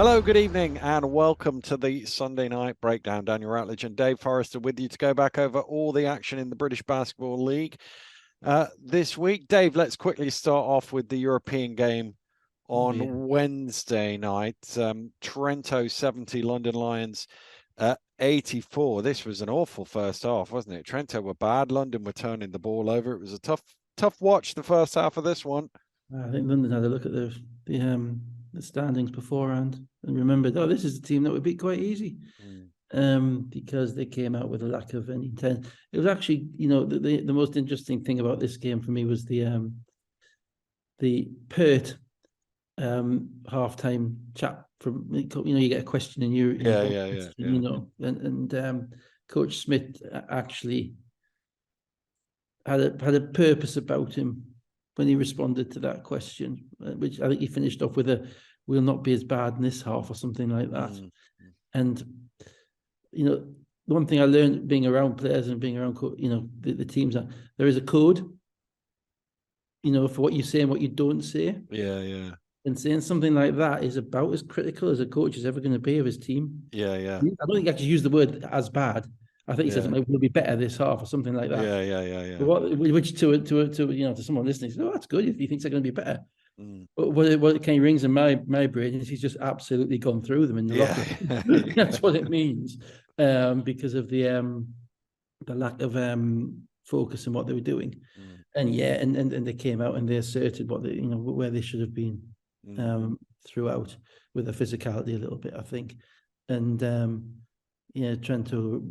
Hello, good evening, and welcome to the Sunday Night Breakdown. Daniel Ratledge and Dave Forrester with you to go back over all the action in the British Basketball League this week. Dave, let's quickly start off with the European game on Wednesday night. Trento 70, London Lions 84. This was an awful first half, wasn't it? Trento were bad. London were turning the ball over. It was a tough watch, the first half of this one. I think London had a look at the standings beforehand and remembered, this is a team that would beat quite easy, because they came out with a lack of any intent. It was actually, the most interesting thing about this game for me was the Pert halftime chat from, you get a question and and Coach Smith actually had a purpose about him when he responded to that question, which I think he finished off with "we'll not be as bad in this half" or something like that. And one thing I learned being around players and being around the teams, that there is a code, for what you say and what you don't say. And saying something like that is about as critical as a coach is ever going to be of his team. I don't think I actually use the word "as bad." I think he says maybe we'll be better this half or something like that. Which to someone listening, says, that's good if he thinks they're going to be better. But what it kind of rings in my brain is he's just absolutely gone through them in the locker room. That's what it means, because of the lack of focus in what they were doing. And they came out and they asserted what they where they should have been throughout, with the physicality a little bit, I think. And Trento,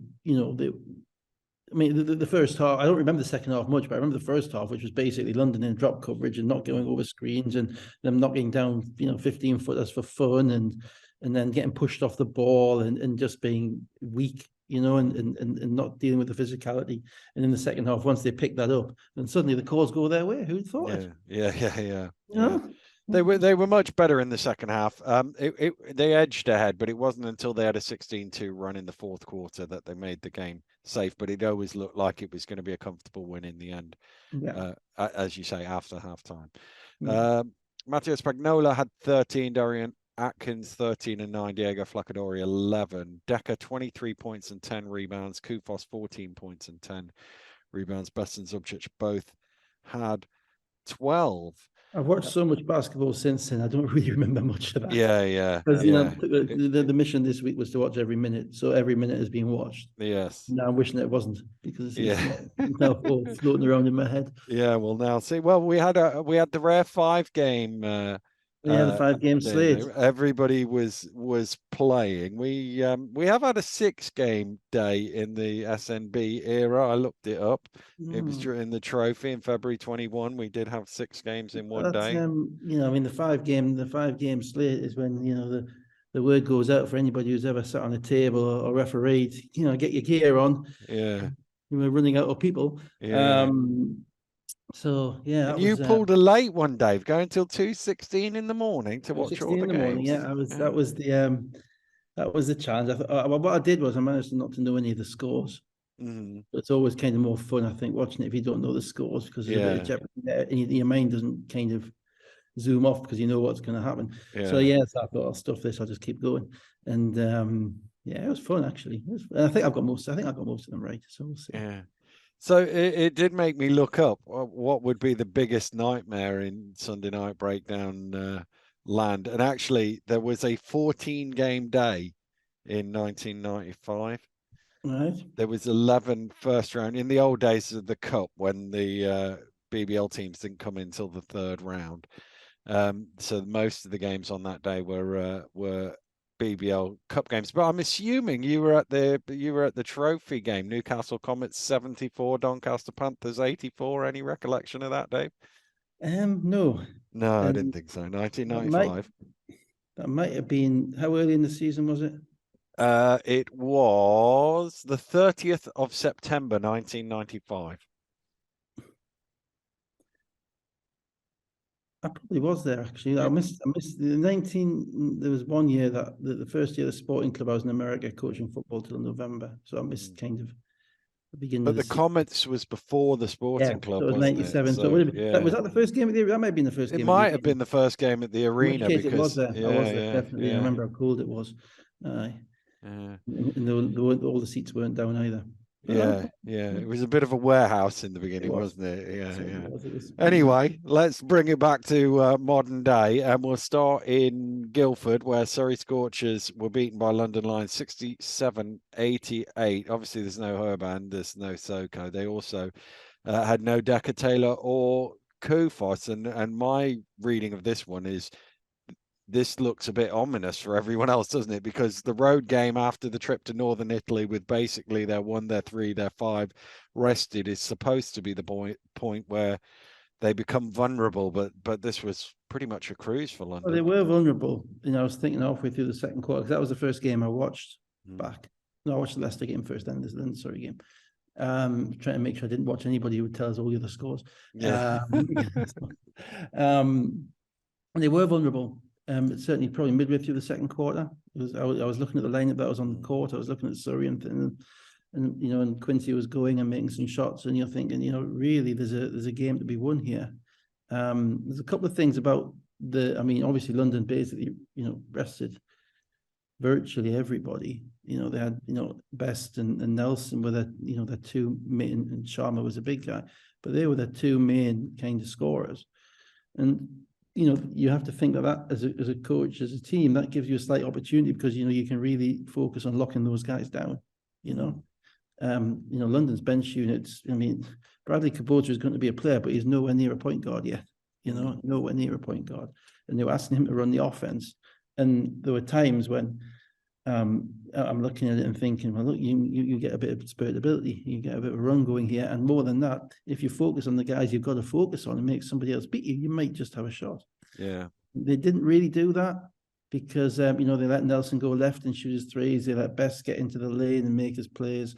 the first half, I don't remember the second half much, but I remember the first half, which was basically London in drop coverage and not going over screens and them knocking down, 15-footers for fun and then getting pushed off the ball and just being weak, and not dealing with the physicality. And in the second half, once they picked that up, then suddenly the calls go their way. Who'd thought it? Yeah. They were much better in the second half. They edged ahead, but it wasn't until they had a 16-2 run in the fourth quarter that they made the game safe. But it always looked like it was going to be a comfortable win in the end, as you say, after halftime. Matteo Spagnola had 13, Dorian Atkins 13 and 9, Diego Flaccadori 11, Decker 23 points and 10 rebounds, Kufos 14 points and 10 rebounds. Best and Zubcic both had 12. I've watched so much basketball since then. I don't really remember much of that. Because the mission this week was to watch every minute, so every minute has been watched. Yes. Now I'm wishing it wasn't, because it's now all floating around in my head. Yeah, well now see. Well, we had the rare 5-game. The 5-game slate. Everybody was playing. We have had a 6-game day in the SNB era. I looked it up. It was in the trophy in February 21. We did have 6 games in one day. The 5-game slate is when the word goes out for anybody who's ever sat on a table or refereed. Get your gear on. Yeah, we're running out of people. So you pulled a late one, Dave, going till 2:16 in the morning to watch all the games. Morning, that was the challenge. I thought, what I did was I managed not to know any of the scores. It's always kind of more fun, I think, watching it if you don't know the scores, because there's a bit of jeopardy there, and your mind doesn't kind of zoom off because you know what's going to happen. So I thought, I'll stuff this. I'll just keep going, and it was fun actually. I think I got most of them right. So we'll see. So it did make me look up what would be the biggest nightmare in Sunday Night Breakdown land. And actually, there was a 14-game day in 1995. Right. There was 11 first round. In the old days of the Cup, when the BBL teams didn't come in until the third round. So most of the games on that day were BBL Cup games, but I'm assuming you were at the trophy game. Newcastle Comets 74, Doncaster Panthers 84. Any recollection of that, Dave? No, I didn't think so. 1995. That might have been, how early in the season was it? It was the 30th of September 1995. I probably was there actually. I missed the 19. There was one year the first year the sporting club I was in America coaching football till November, so I missed kind of beginning but of the Comets was before the Sporting Club, so it was wasn't 97. it? So was that the first game at the? That might have been the first game. It might have been the first game at the Arena. In which case it was there. I was there, definitely. I remember how cold it was. And all the seats weren't down either. It was a bit of a warehouse in the beginning, wasn't it? Yeah. Anyway, let's bring it back to modern day, and we'll start in Guildford, where Surrey Scorchers were beaten by London Lions 67-88. Obviously, there's no Herban, there's no Soko. They also had no Decker Taylor or Kufos, and my reading of this one is this looks a bit ominous for everyone else, doesn't it? Because the road game after the trip to Northern Italy with basically their 1, their 3, their 5 rested is supposed to be the point where they become vulnerable, but this was pretty much a cruise for London. Well, they were vulnerable. I was thinking halfway through the second quarter, because that was the first game I watched back. No, I watched the Leicester game first, then the Surrey game. Trying to make sure I didn't watch anybody who would tell us all the other scores. Yeah. They were vulnerable. Certainly, probably midway through the second quarter. I was looking at the lineup that was on the court. I was looking at Surrey and Quincy was going and making some shots, and you're thinking, really, there's a game to be won here. There's a couple of things about obviously London basically, rested virtually everybody. They had, Best and Nelson were their two main, and Sharma was a big guy, but they were the two main kind of scorers. And you have to think that as a coach, as a team, that gives you a slight opportunity, because you can really focus on locking those guys down. London's bench units. Bradley Kubota is going to be a player, but he's nowhere near a point guard yet. Nowhere near a point guard. And they were asking him to run the offense. And there were times when I'm looking at it and thinking, well, look, you get a bit of spurtability, you get a bit of a run going here, and more than that, if you focus on the guys you've got to focus on and make somebody else beat you, you might just have a shot. Yeah, they didn't really do that, because they let Nelson go left and shoot his threes, they let Best get into the lane and make his plays,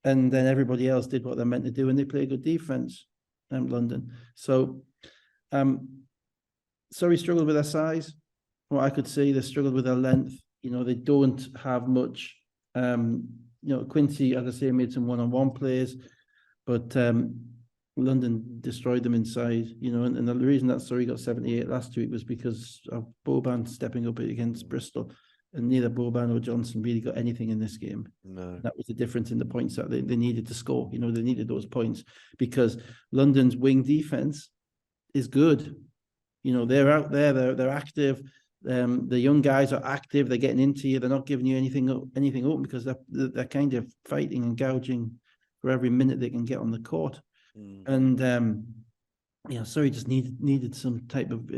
and then everybody else did what they're meant to do, and they play good defense. London. So Surrey struggled with their size. What I could see, they struggled with their length. They don't have much. Quincy, as I say, made some one-on-one plays, but London destroyed them inside. And the reason that Surrey got 78 last week was because of Boban stepping up against Bristol, and neither Boban or Johnson really got anything in this game. No, that was the difference in the points that they needed to score. They needed those points, because London's wing defense is good. They're out there, they're active. The young guys are active. They're getting into you. They're not giving you anything open, because they're kind of fighting and gouging for every minute they can get on the court. And Surrey just needed some type of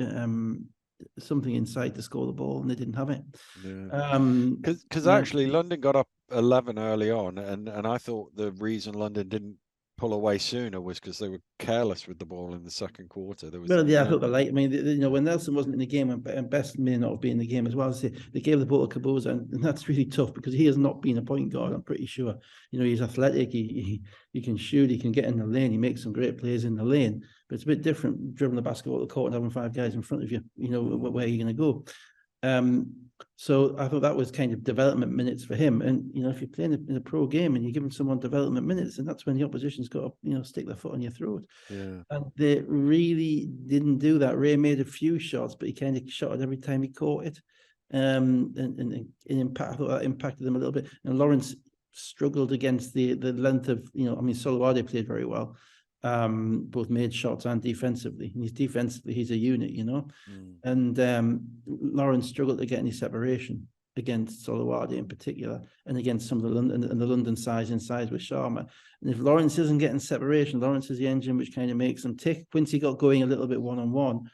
something inside to score the ball, and they didn't have it. Because actually London got up 11 early on, and I thought the reason London didn't pull away sooner was because they were careless with the ball in the second quarter. I thought they're late. When Nelson wasn't in the game, and Best may not have been in the game as well, they gave the ball to Kubota, and that's really tough, because he has not been a point guard, I'm pretty sure. He's athletic, he can shoot, he can get in the lane, he makes some great plays in the lane, but it's a bit different dribbling the basketball to the court and having 5 guys in front of you, where you're going to go. So I thought that was kind of development minutes for him. And, if you're playing in a pro game and you're giving someone development minutes, and that's when the opposition's got to, stick their foot on your throat. Yeah. And they really didn't do that. Ray made a few shots, but he kind of shot it every time he caught it. And I thought that impacted them a little bit. And Lawrence struggled against the length of, Solowade played very well. Both made shots and defensively. And he's a unit, And Lawrence struggled to get any separation against Solowade in particular, and against some of the London size with Sharma. And if Lawrence isn't getting separation, Lawrence is the engine which kind of makes them tick. Quincy got going a little bit one-on-one,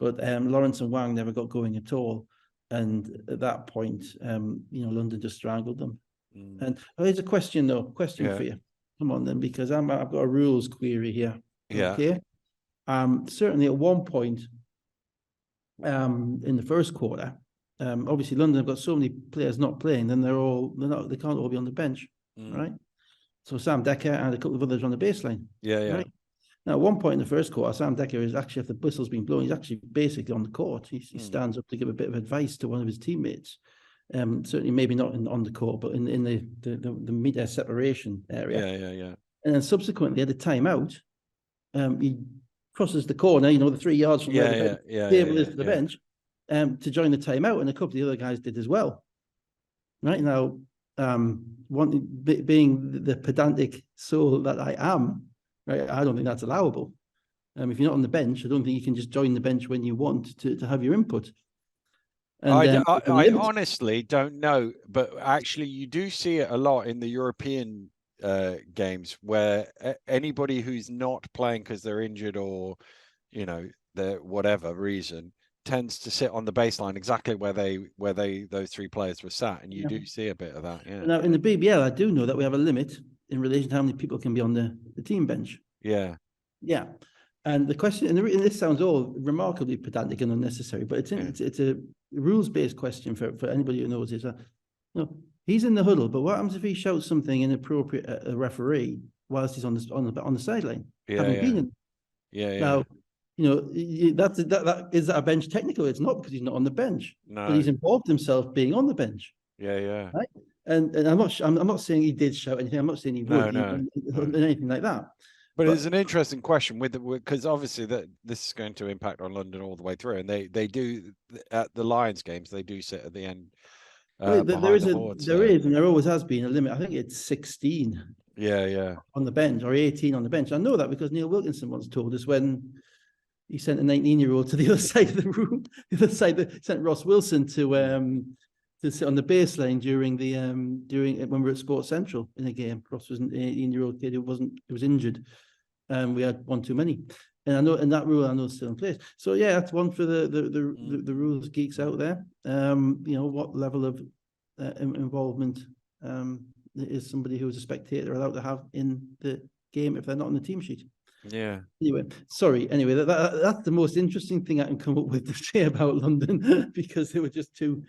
but Lawrence and Wang never got going at all. And at that point, London just strangled them. And here's a question for you. Come on then, because I've got a rules query here. Yeah. Okay. Certainly at one point in the first quarter, obviously London have got so many players not playing, then they can't all be on the bench, right? So Sam Decker and a couple of others on the baseline. Yeah. Right? Now, at one point in the first quarter, Sam Decker is actually, if the whistle's been blown, he's actually basically on the court. He stands up to give a bit of advice to one of his teammates. Certainly, maybe not on the court, but in the meter separation area. Yeah. And then subsequently at a timeout, he crosses the corner, the 3 yards from where the table is to the bench, to join the timeout, and a couple of the other guys did as well. Right now, being the pedantic soul that I am, right, I don't think that's allowable. If you're not on the bench, I don't think you can just join the bench when you want to have your input. And I honestly don't know, but actually you do see it a lot in the European games where anybody who's not playing because they're injured or, they're whatever reason, tends to sit on the baseline exactly where those three players were sat, and you do see a bit of that. Yeah. Now in the BBL, I do know that we have a limit in relation to how many people can be on the team bench. Yeah. Yeah. And the question, and this sounds all remarkably pedantic and unnecessary, but it's a rules-based question for anybody who knows is that, he's in the huddle, but what happens if he shouts something inappropriate at a referee whilst he's on the sideline? Now, that is that a bench technical? It's not, because he's not on the bench, but he's involved himself being on the bench. Yeah. Right? And I'm not saying he did shout anything. I'm not saying he would anything like that. But it's an interesting question because obviously this is going to impact on London all the way through, and they do at the Lions games, they do sit at the end. There is, and there always has been a limit. I think it's 16. Yeah. On the bench, or 18 on the bench. I know that because Neil Wilkinson once told us when he sent a 19-year-old to the other side of the room, sent Ross Wilson to sit on the baseline during when we were at Sports Central in a game. Ross was an 18-year-old kid who was injured, and we had one too many. And I know, and that rule I know is still in place. So yeah, that's one for the rules geeks out there. What level of involvement is somebody who is a spectator allowed to have in the game if they're not on the team sheet? Yeah. Anyway, that's the most interesting thing I can come up with to say about London because they were just too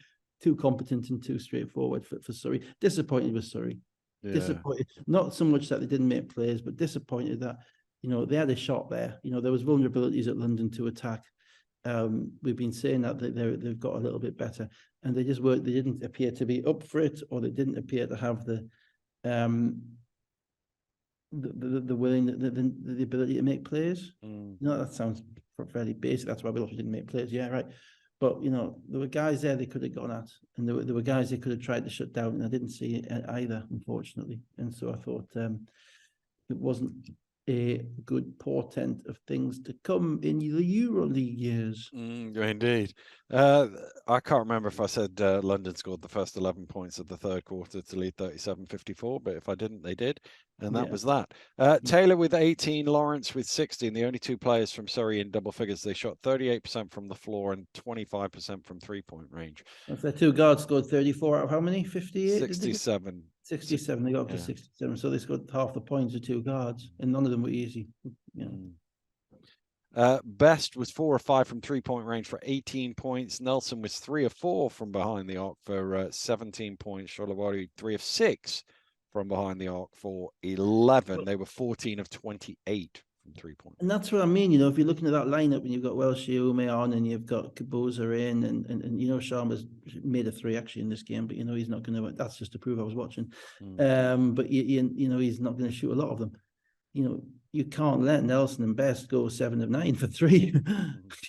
competent and too straightforward for Surrey. Disappointed with Surrey. Yeah. Disappointed, not so much that they didn't make plays, but disappointed that they had a shot there. There was vulnerabilities at London to attack. We've been saying that they've got a little bit better, and they just weren't. They didn't appear to be up for it, or they didn't appear to have the willing, the ability to make plays. That sounds fairly basic. That's why we didn't make plays. Yeah, right. But there were guys there they could have gone at, and there were guys they could have tried to shut down, and I didn't see it either, unfortunately. And so I thought it wasn't a good portent of things to come in the EuroLeague years. Indeed. I can't remember if I said London scored the first 11 points of the third quarter to lead 37-54, but if I didn't, they did. And that was that. Taylor with 18, Lawrence with 16, the only two players from Surrey in double figures. They shot 38% from the floor and 25% from three-point range. If their two guards scored 34 out of how many? 58? 67. 67. They got up to 67. So they scored half the points with two guards, and none of them were easy. Best was 4 of 5 from three-point range for 18 points. Nelson was 3 of 4 from behind the arc for 17 points. Sholawari 3 of 6 from behind the arc for 11. They were 14 of 28 from 3 points. And that's what I mean. If you're looking at that lineup and you've got Welsh Ume on and you've got Kaboza in and Sharma's made a 3 actually in this game, but he's not going to. That's just to prove I was watching. But he's not going to shoot a lot of them. You can't let Nelson and Best go 7 of 9 for 3.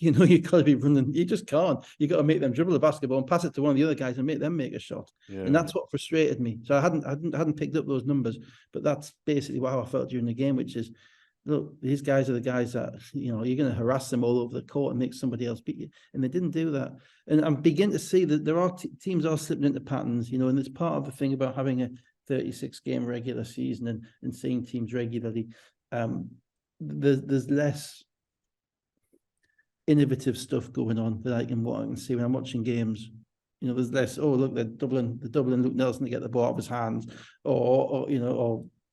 You've got to be running. You just can't. You got to make them dribble the basketball and pass it to one of the other guys and make them make a shot. Yeah. And that's what frustrated me. So I hadn't picked up those numbers, but that's basically how I felt during the game, which is, look, these guys are the guys that you're going to harass them all over the court and make somebody else beat you, and they didn't do that. And I'm beginning to see that there are teams are slipping into patterns, and it's part of the thing about having a 36-game regular season and seeing teams regularly. There's less innovative stuff going on that I can see when I'm watching games. There's less. Oh, look, they're doubling Luke Nelson to get the ball out of his hands, or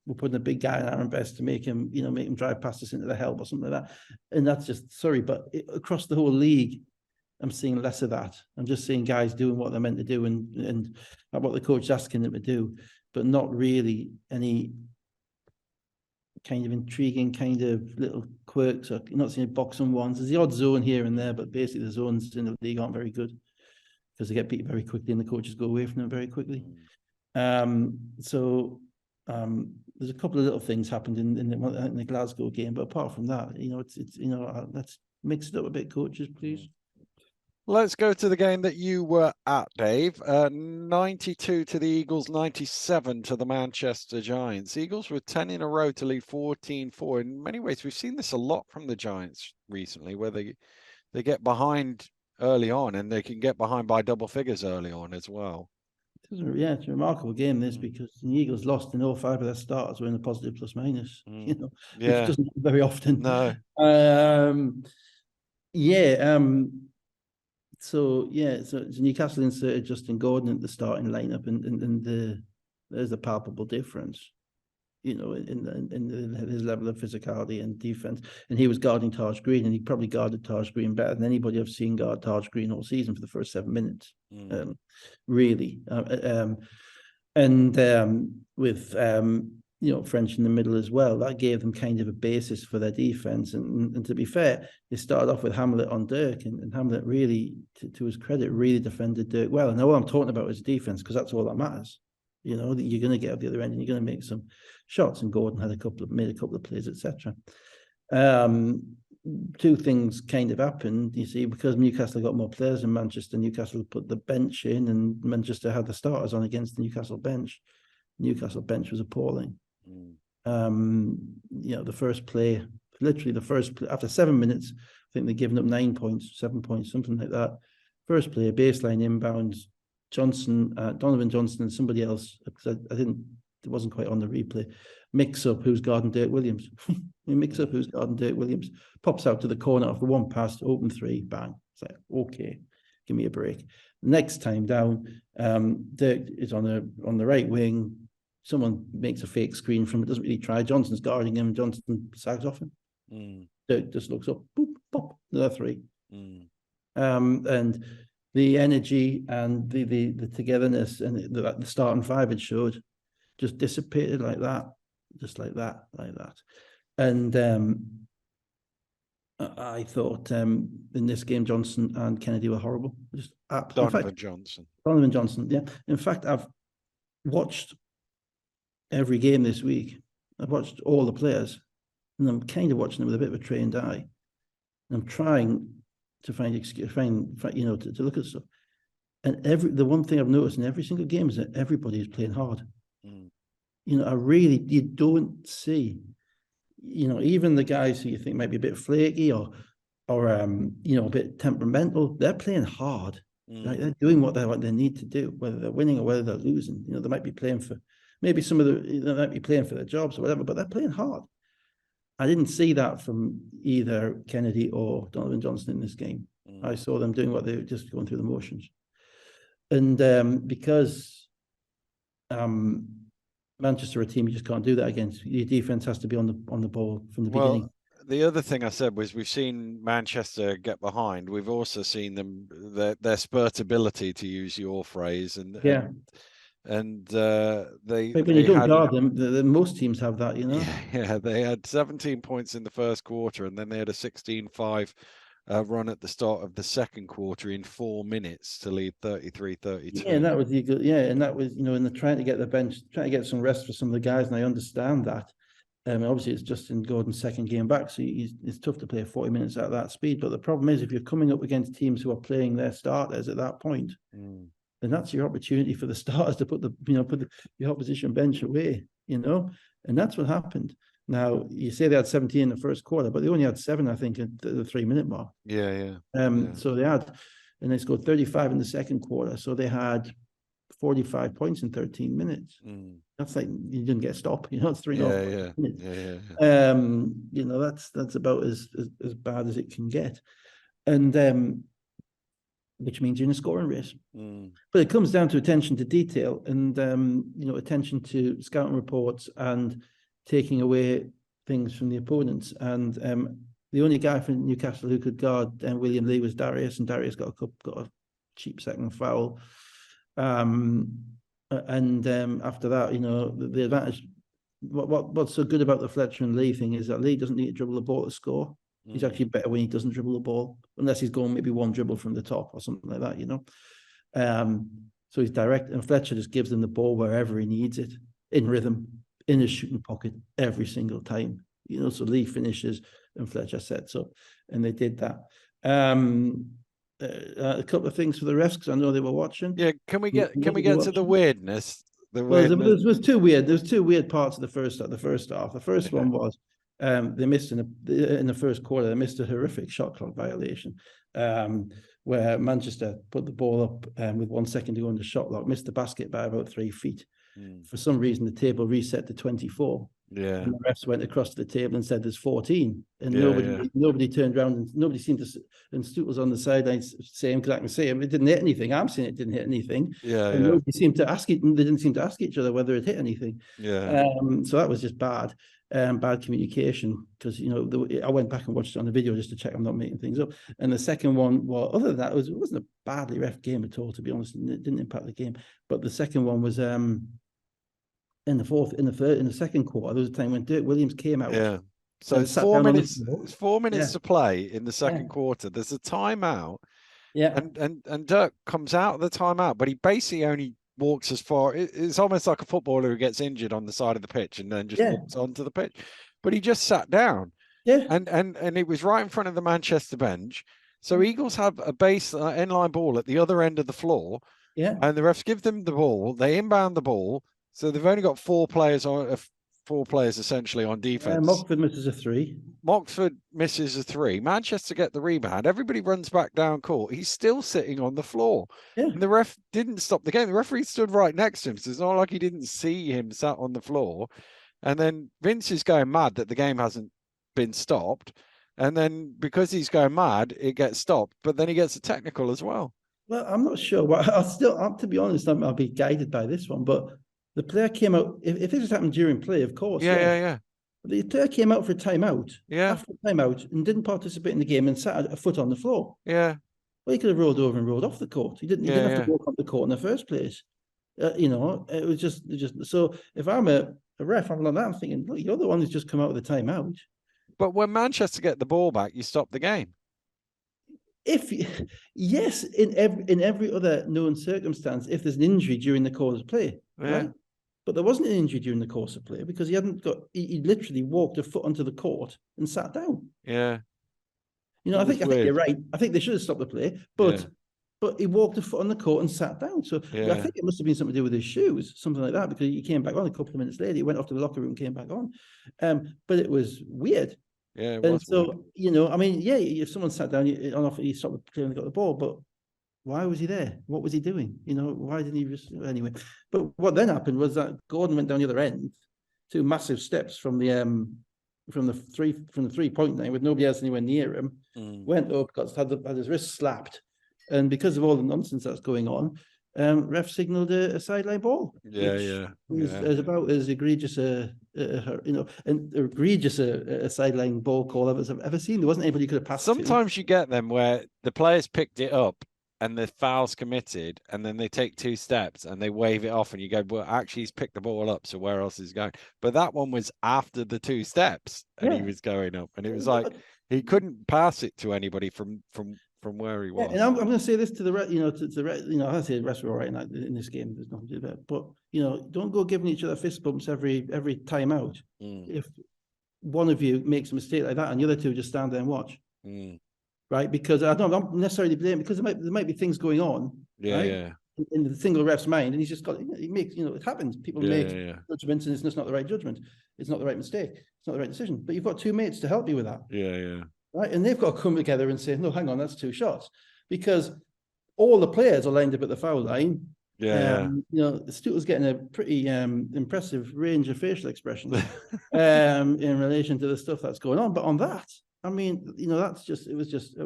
we're putting a big guy in Aaron Best to make him drive past us into the help or something like that. And that's just sorry, but across the whole league, I'm seeing less of that. I'm just seeing guys doing what they're meant to do and what the coach is asking them to do, but not really any kind of intriguing kind of little quirks. Or you're not seeing box and ones. There's the odd zone here and there, but basically the zones in the league aren't very good because they get beat very quickly and the coaches go away from them very quickly. there's a couple of little things happened in the Glasgow game, but apart from that, it's let's mix it up a bit, coaches, please. Let's go to the game that you were at, Dave. 92 to the Eagles, 97 to the Manchester Giants. Eagles were 10 in a row to lead 14-4. In many ways, we've seen this a lot from the Giants recently, where they get behind early on, and they can get behind by double figures early on as well. Yeah, it's a remarkable game, this, because the Eagles lost and all 5 of their starters were in a positive plus minus, which doesn't happen very often. No. So Newcastle inserted Justin Gordon at the starting lineup, and there's a palpable difference, in his level of physicality and defense. And he was guarding Taj Green, and he probably guarded Taj Green better than anybody I've seen guard Taj Green all season for the first 7 minutes, really. With French in the middle as well, that gave them kind of a basis for their defense. And to be fair, they started off with Hamlet on Dirk, and Hamlet really, to his credit, really defended Dirk well. And all I'm talking about is defense, because that's all that matters. That you're going to get out the other end and you're going to make some shots. And Gordon made a couple of plays, etc. 2 things kind of happened, you see, because Newcastle got more players than Manchester. Newcastle put the bench in, and Manchester had the starters on against the Newcastle bench. Newcastle bench was appalling. The first play, after 7 minutes, I think they'd given up 9 points, 7 points, something like that. First play, baseline inbounds, Donovan Johnson and somebody else, because it wasn't quite on the replay, mix up who's guarding Dirk Williams. Pops out to the corner of the one pass, open 3, bang. It's like, okay, give me a break. Next time down, Dirk is on the right wing. Someone makes a fake screen from it, doesn't really try. Johnson's guarding him. Johnson sags off him. Dirk just looks up, boop, pop, another 3. And the energy and the togetherness and the starting 5 it showed just dissipated like that. And I thought in this game, Johnson and Kennedy were horrible. Just Donovan Johnson. Yeah. In fact, I've watched every game this week. I've watched all the players, and I'm kind of watching them with a bit of a trained eye. And I'm trying to to look at stuff. And the one thing I've noticed in every single game is that everybody is playing hard. You don't see, even the guys who you think might be a bit flaky or a bit temperamental, they're playing hard. Right? They're doing what they need to do, whether they're winning or whether they're losing. They might be playing for, maybe they might be playing for their jobs or whatever, but they're playing hard. I didn't see that from either Kennedy or Donovan Johnson in this game. I saw them doing what they were just going through the motions. And because Manchester are a team you just can't do that against. Your defense has to be on the ball from the beginning. The other thing I said was we've seen Manchester get behind. We've also seen them their spurtability, to use your phrase, and they. But when you don't guard them, most teams have that, Yeah, they had 17 points in the first quarter, and then they had a 16-5 run at the start of the second quarter in 4 minutes to lead 33-32. Yeah, and that was and that was in the trying to get the bench, trying to get some rest for some of the guys, and I understand that. Obviously, it's Justin Gordon's second game back, so it's tough to play 40 minutes at that speed. But the problem is, if you're coming up against teams who are playing their starters at that point, then that's your opportunity for the starters to put the opposition bench away, and that's what happened. Now, you say they had 17 in the first quarter, but they only had 7, I think, at the 3-minute mark. Yeah. So they scored 35 in the second quarter. So they had 45 points in 13 minutes. That's like, you didn't get a stop, it's 3.5 minutes. Yeah. That's about as bad as it can get. And which means you're in a scoring race. But it comes down to attention to detail and, attention to scouting reports and taking away things from the opponents. And the only guy from Newcastle who could guard William Lee was Darius, and Darius got a cheap second foul. And after that, the advantage. What's so good about the Fletcher and Lee thing is that Lee doesn't need to dribble the ball to score. He's actually better when he doesn't dribble the ball, unless he's going maybe one dribble from the top or something like that, So he's direct, and Fletcher just gives them the ball wherever he needs it, in rhythm, in his shooting pocket every single time. So Lee finishes and Fletcher sets up, and they did that. A couple of things for the refs, because I know they were watching. Yeah, can we get to the weirdness? Well, there was two weird parts of the first half. The first one was they missed in the first quarter. They missed a horrific shot clock violation, where Manchester put the ball up with 1 second to go on the shot clock, missed the basket by about 3 feet. For some reason, the table reset to 24. Yeah. And the refs went across to the table and said there's 14. And nobody turned around, and nobody seemed to. And Stu was on the sidelines saying exactly the same. It didn't hit anything. I'm saying it didn't hit anything. Yeah. And nobody seemed to ask it. They didn't seem to ask each other whether it hit anything. Yeah. So that was just bad. Bad communication, because I went back and watched it on the video just to check I'm not making things up. And the second one, well, other than that, it wasn't a badly ref game at all, to be honest. It didn't impact the game. But the second one was in the second quarter, there was a time when Dirk Williams came out. Yeah. So it's 4 minutes. It's 4 minutes to play in the second quarter. There's a timeout. Yeah. And Dirk comes out of the timeout, but he basically only walks as far. It's almost like a footballer who gets injured on the side of the pitch and then just walks onto the pitch. But he just sat down. Yeah. And it was right in front of the Manchester bench. So Eagles have a base inline ball at the other end of the floor. Yeah. And the refs give them the ball. They inbound the ball. So they've only got four players essentially on defense. Moxford misses a 3. Moxford misses a 3. Manchester get the rebound. Everybody runs back down court. He's still sitting on the floor. Yeah. And the ref didn't stop the game. The referee stood right next to him. So it's not like he didn't see him sat on the floor. And then Vince is going mad that the game hasn't been stopped. And then because he's going mad, it gets stopped. But then he gets a technical as well. Well, I'm not sure. Well, to be honest, I'll be guided by this one. But the player came out. If this has happened during play, of course. Yeah. The player came out for a timeout. Yeah. After a timeout and didn't participate in the game and sat a foot on the floor. Yeah. Well, he could have rolled over and rolled off the court. He didn't have to walk on the court in the first place. It was just. So if I'm a ref, I'm like that. I'm thinking, look, you're the one who's just come out of the timeout. But when Manchester get the ball back, you stop the game. In every other known circumstance, if there's an injury during the course of play, right? But there wasn't an injury during the course of play because he literally walked a foot onto the court and sat down. Yeah. I think you're right. I think they should have stopped the play, but he walked a foot on the court and sat down. So I think it must have been something to do with his shoes, something like that, because he came back on a couple of minutes later. He went off to the locker room, came back on. But it was weird. Yeah, it was so weird. If someone sat down, he stopped the play and got the ball, but why was he there? What was he doing? Why didn't he just anyway? But what then happened was that Gordon went down the other end, 2 massive steps from the 3-point line with nobody else anywhere near him. Went up, had his wrist slapped, and because of all the nonsense that's going on, ref signaled a sideline ball. Is about as egregious a sideline ball call I've ever seen. There wasn't anybody who could have passed. Sometimes you get them where the players picked it up and the foul's committed, and then they take 2 steps and they wave it off, and you go, well, actually he's picked the ball up, so where else is he going? But that one was after the 2 steps, and he was going up, and it was like he couldn't pass it to anybody from where he was. And I'm going to say this to the I say the rest were all right in this game. There's nothing to do that, but don't go giving each other fist bumps every time out. If one of you makes a mistake like that, and the other 2 just stand there and watch. Right, because I don't necessarily blame, because there might be things going on, in the single ref's mind, and he's just he makes it happens. People make judgments, and it's just not the right judgment. It's not the right mistake. It's not the right decision. But you've got 2 mates to help you with that. Right, and they've got to come together and say, no, hang on, that's 2 shots, because all the players are lined up at the foul line. Stu was getting a pretty impressive range of facial expressions in relation to the stuff that's going on, but on that. I mean, it was just,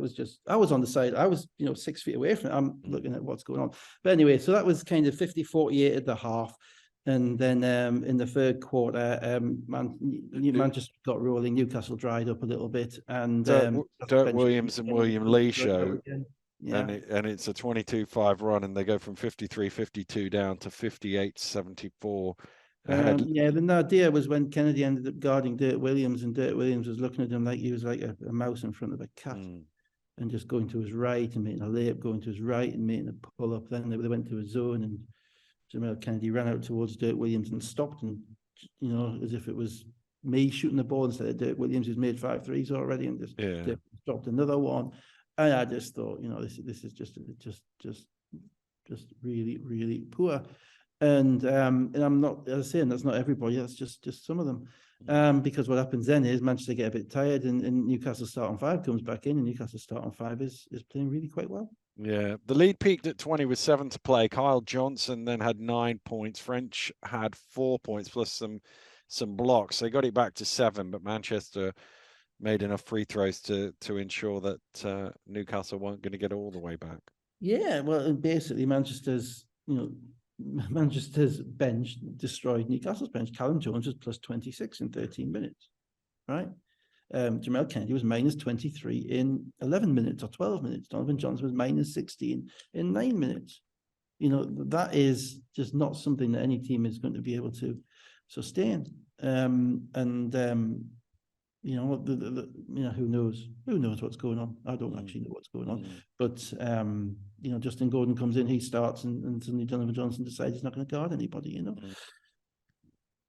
I was on the side. I was, 6 feet away from it. I'm looking at what's going on. But anyway, so that was kind of 50-48 at the half. And then in the third quarter, Manchester got rolling. Newcastle dried up a little bit. And Dirk Williams and William Lee show. And it's a 22-5 run, and they go from 53-52 down to 58-74. The idea was when Kennedy ended up guarding Dirk Williams, and Dirk Williams was looking at him like he was like a mouse in front of a cat, and just going to his right and making a layup, going to his right and making a pull up. Then they went to a zone, and Jamal Kennedy ran out towards Dirk Williams and stopped and as if it was me shooting the ball instead of Dirk Williams, who's made 5 threes already and just dropped another one. And I just thought, this is just really, really poor. And I'm not, as I say, and that's not everybody, that's just some of them. Because what happens then is Manchester get a bit tired, and Newcastle starting 5 comes back in, and Newcastle starting 5 is playing really quite well. Yeah, the lead peaked at 20 with 7 to play. Kyle Johnson then had 9 points. French had 4 points plus some blocks. They got it back to 7, but Manchester made enough free throws to ensure that Newcastle weren't going to get all the way back. Yeah, well, basically Manchester's bench destroyed Newcastle's bench. Callum Jones was plus 26 in 13 minutes, right? Jamel Kennedy was minus 23 in 11 minutes or 12 minutes. Donovan Johnson was minus 16 in 9 minutes. That is just not something that any team is going to be able to sustain. Who knows? Who knows what's going on? I don't actually know what's going on. But Justin Gordon comes in, he starts, and suddenly Donovan Johnson decides he's not going to guard anybody.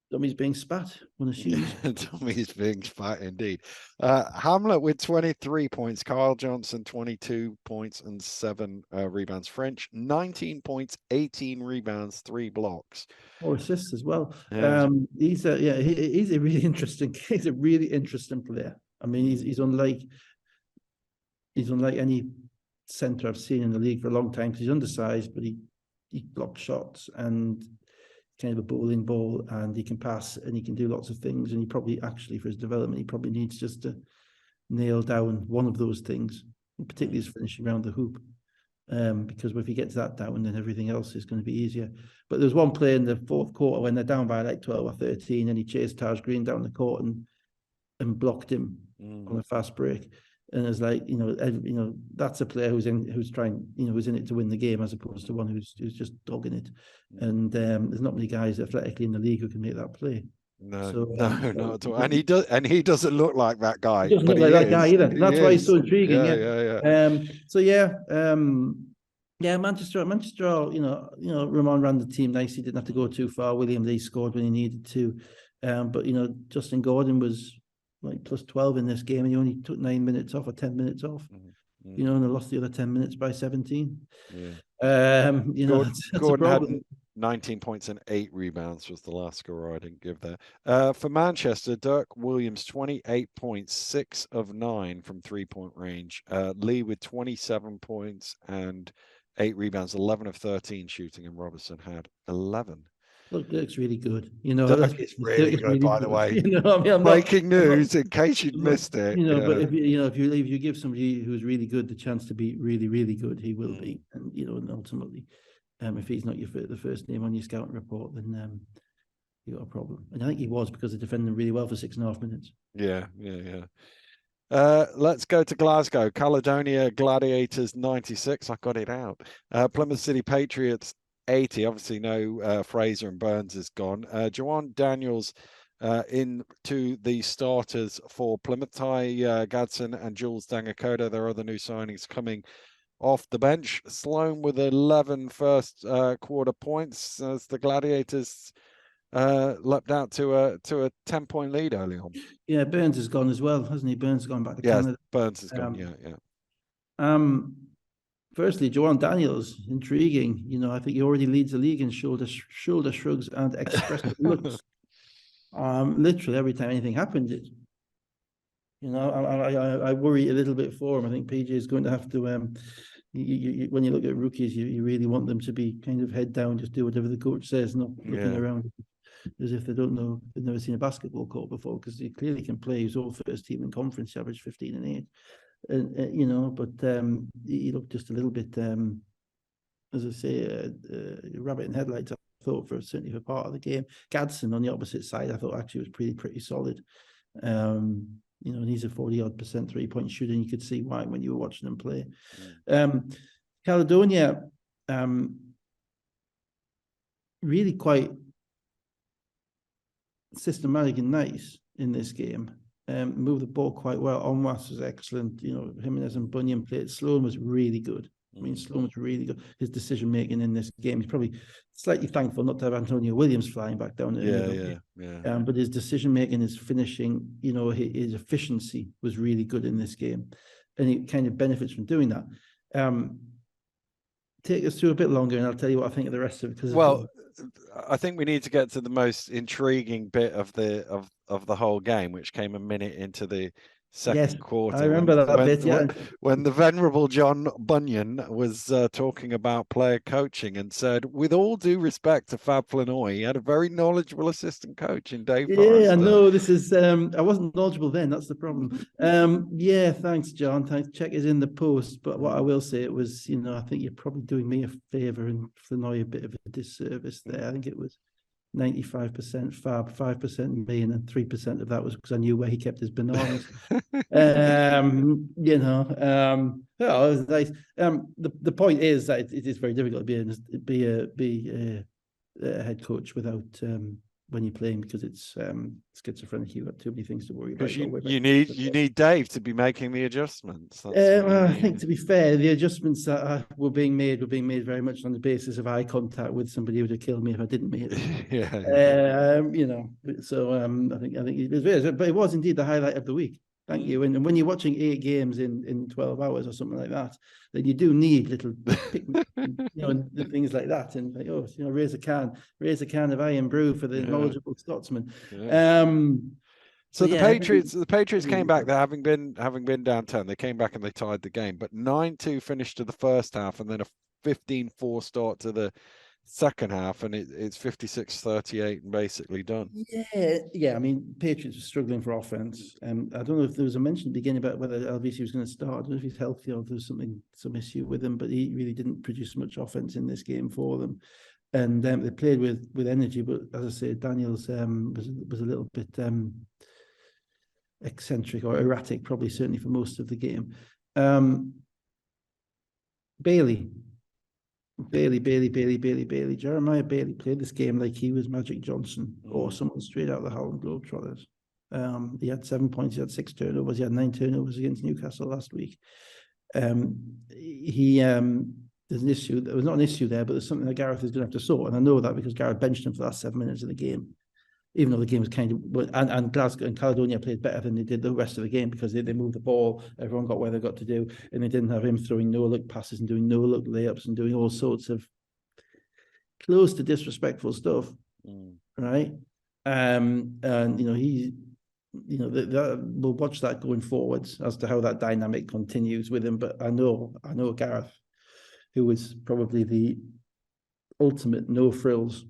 Dummy's being spat on his shoes. Dummy's being spat indeed. Hamlet with 23 points. Kyle Johnson 22 points and 7 rebounds. French 19 points, 18 rebounds, 3 blocks. 4 assists as well. Yeah. He's a really interesting. He's a really interesting player. I mean, he's unlike any center I've seen in the league for a long time, because he's undersized, but he blocks shots and kind of a bowling ball, and he can pass and he can do lots of things. And he probably actually, for his development, he probably needs just to nail down one of those things, particularly his finishing around the hoop. Because if he gets that down, then everything else is going to be easier. But there's one play in the fourth quarter when they're down by like 12 or 13, and he chased Taj Green down the court and blocked him on a fast break. And it's like, that's a player who's in it to win the game, as opposed to one who's just dogging it. And there's not many guys athletically in the league who can make that play. No, not at all. And he doesn't look like that guy. He doesn't look like that guy either. That's why he's so intriguing. Manchester, Ramon ran the team nice. He didn't have to go too far. William Lee scored when he needed to. But Justin Gordon was like plus 12 in this game, and he only took 9 minutes off or 10 minutes off. And they lost the other 10 minutes by 17. Gordon a problem. Had 19 points and 8 rebounds was the last score I didn't give there. For Manchester, Dirk Williams 28 points, 6 of 9 from 3-point range. Lee with 27 points and 8 rebounds, 11 of 13 shooting, and Robertson had 11. Look, Dirk's really good. Dirk is really good, by the way. Breaking news, in case you'd missed it. But if you give somebody who's really good the chance to be really, really good, he will be. And and ultimately, if he's not the first name on your scouting report, then you got a problem. And I think he was, because they defended him really well for 6.5 minutes. Yeah. Let's go to Glasgow. Caledonia Gladiators 96. I got it out. Plymouth City Patriots 80. Obviously, no Fraser and Burns is gone. Jawan Daniels into the starters for Plymouth. Ty Gadsden and Jules Dangakoda, their other new signings, coming off the bench. Sloan with 11 first quarter points as the Gladiators leapt out to a 10-point lead early on. Yeah, Burns has gone as well, hasn't he? Burns has gone back to Canada. Burns has gone. Yeah. Firstly, Jawan Daniels, intriguing. I think he already leads the league in shoulder shrugs and expressive looks. Literally every time anything happens, I worry a little bit for him. I think PJ is going to have to. When you look at rookies, you really want them to be kind of head down, just do whatever the coach says, not looking around as if they don't know, they've never seen a basketball court before, because he clearly can play his own first team in conference. He averaged 15 and 8. But he looked just a little bit, as I say, rabbit in headlights. I thought certainly for part of the game. Gadsden on the opposite side, I thought actually was pretty solid. And he's a 40-odd% 3-point shooter, and you could see why when you were watching him play. Caledonia, really quite systematic and nice in this game. Moved the ball quite well. Onwas was excellent. Jimenez and Bunyan played. Sloan was really good. I mean, Sloan's really good. His decision making in this game, he's probably slightly thankful not to have Antonio Williams flying back down. But his decision making, his finishing, his efficiency was really good in this game, and he kind of benefits from doing that. Take us through a bit longer, and I'll tell you what I think of the rest of it. I think we need to get to the most intriguing bit of the whole game, which came a minute into the second quarter. I remember that bit. When the venerable John Bunyan was talking about player coaching and said, with all due respect to Fab Flanoy, he had a very knowledgeable assistant coach in Dave Forrester. Yeah, I know this is. I wasn't knowledgeable then. That's the problem. Thanks, John. Thanks. Check is in the post. But what I will say, it was, I think you're probably doing me a favour and Flanoy a bit of a disservice there. I think it was 95% Fab, 5% me, and then 3% of that was because I knew where he kept his bananas. It was nice. The point is that it is very difficult to be a head coach without when you're playing, because it's schizophrenic. You've got too many things to worry about. You need Dave to be making the adjustments. I think, to be fair, the adjustments that were being made very much on the basis of eye contact with somebody who would have killed me if I didn't make it. So I think it was very, but it was indeed the highlight of the week. Thank you. And when you're watching 8 games in 12 hours or something like that, then you do need little things like that. And raise a can of iron brew for the knowledgeable Scotsman. So the Patriots came back. They having been down 10, they came back and they tied the game. But 9-2 finished to the first half, and then a 15-4 start to the second half, and it's 56-38 and basically done. Yeah. I mean, Patriots were struggling for offense. I don't know if there was a mention at the beginning about whether LVC was going to start. I don't know if he's healthy or if there's some issue with him, but he really didn't produce much offense in this game for them. And they played with energy, but as I say, Daniels was a little bit eccentric or erratic, probably certainly for most of the game. Bailey. Jeremiah Bailey played this game like he was Magic Johnson or someone straight out of the Harlem Globetrotters. He had 7 points, he had 6 turnovers, he had 9 turnovers against Newcastle last week. There's an issue. There was not an issue there, but there's something that Gareth is going to have to sort. And I know that because Gareth benched him for the last 7 minutes of the game, even though the game was kind of, and Glasgow and Caledonia played better than they did the rest of the game because they moved the ball, everyone got where they got to do, and they didn't have him throwing no-look passes and doing no-look layups and doing all sorts of close to disrespectful stuff, right? And we'll watch that going forwards as to how that dynamic continues with him. But I know Gareth, who was probably the ultimate no-frills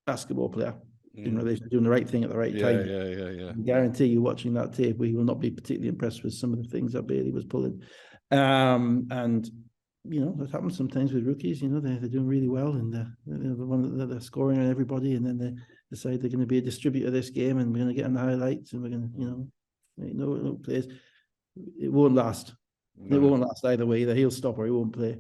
basketball player in relation to doing the right thing at the right time. Yeah. I guarantee you, watching that tape, we will not be particularly impressed with some of the things that Bailey was pulling. And that happens sometimes with rookies. They're doing really well, and they're scoring on everybody, and then they decide they're going to be a distributor this game, and we're going to get on the highlights, and we're going to, no plays. It won't last. No. It won't last either way. Either he'll stop or he won't play.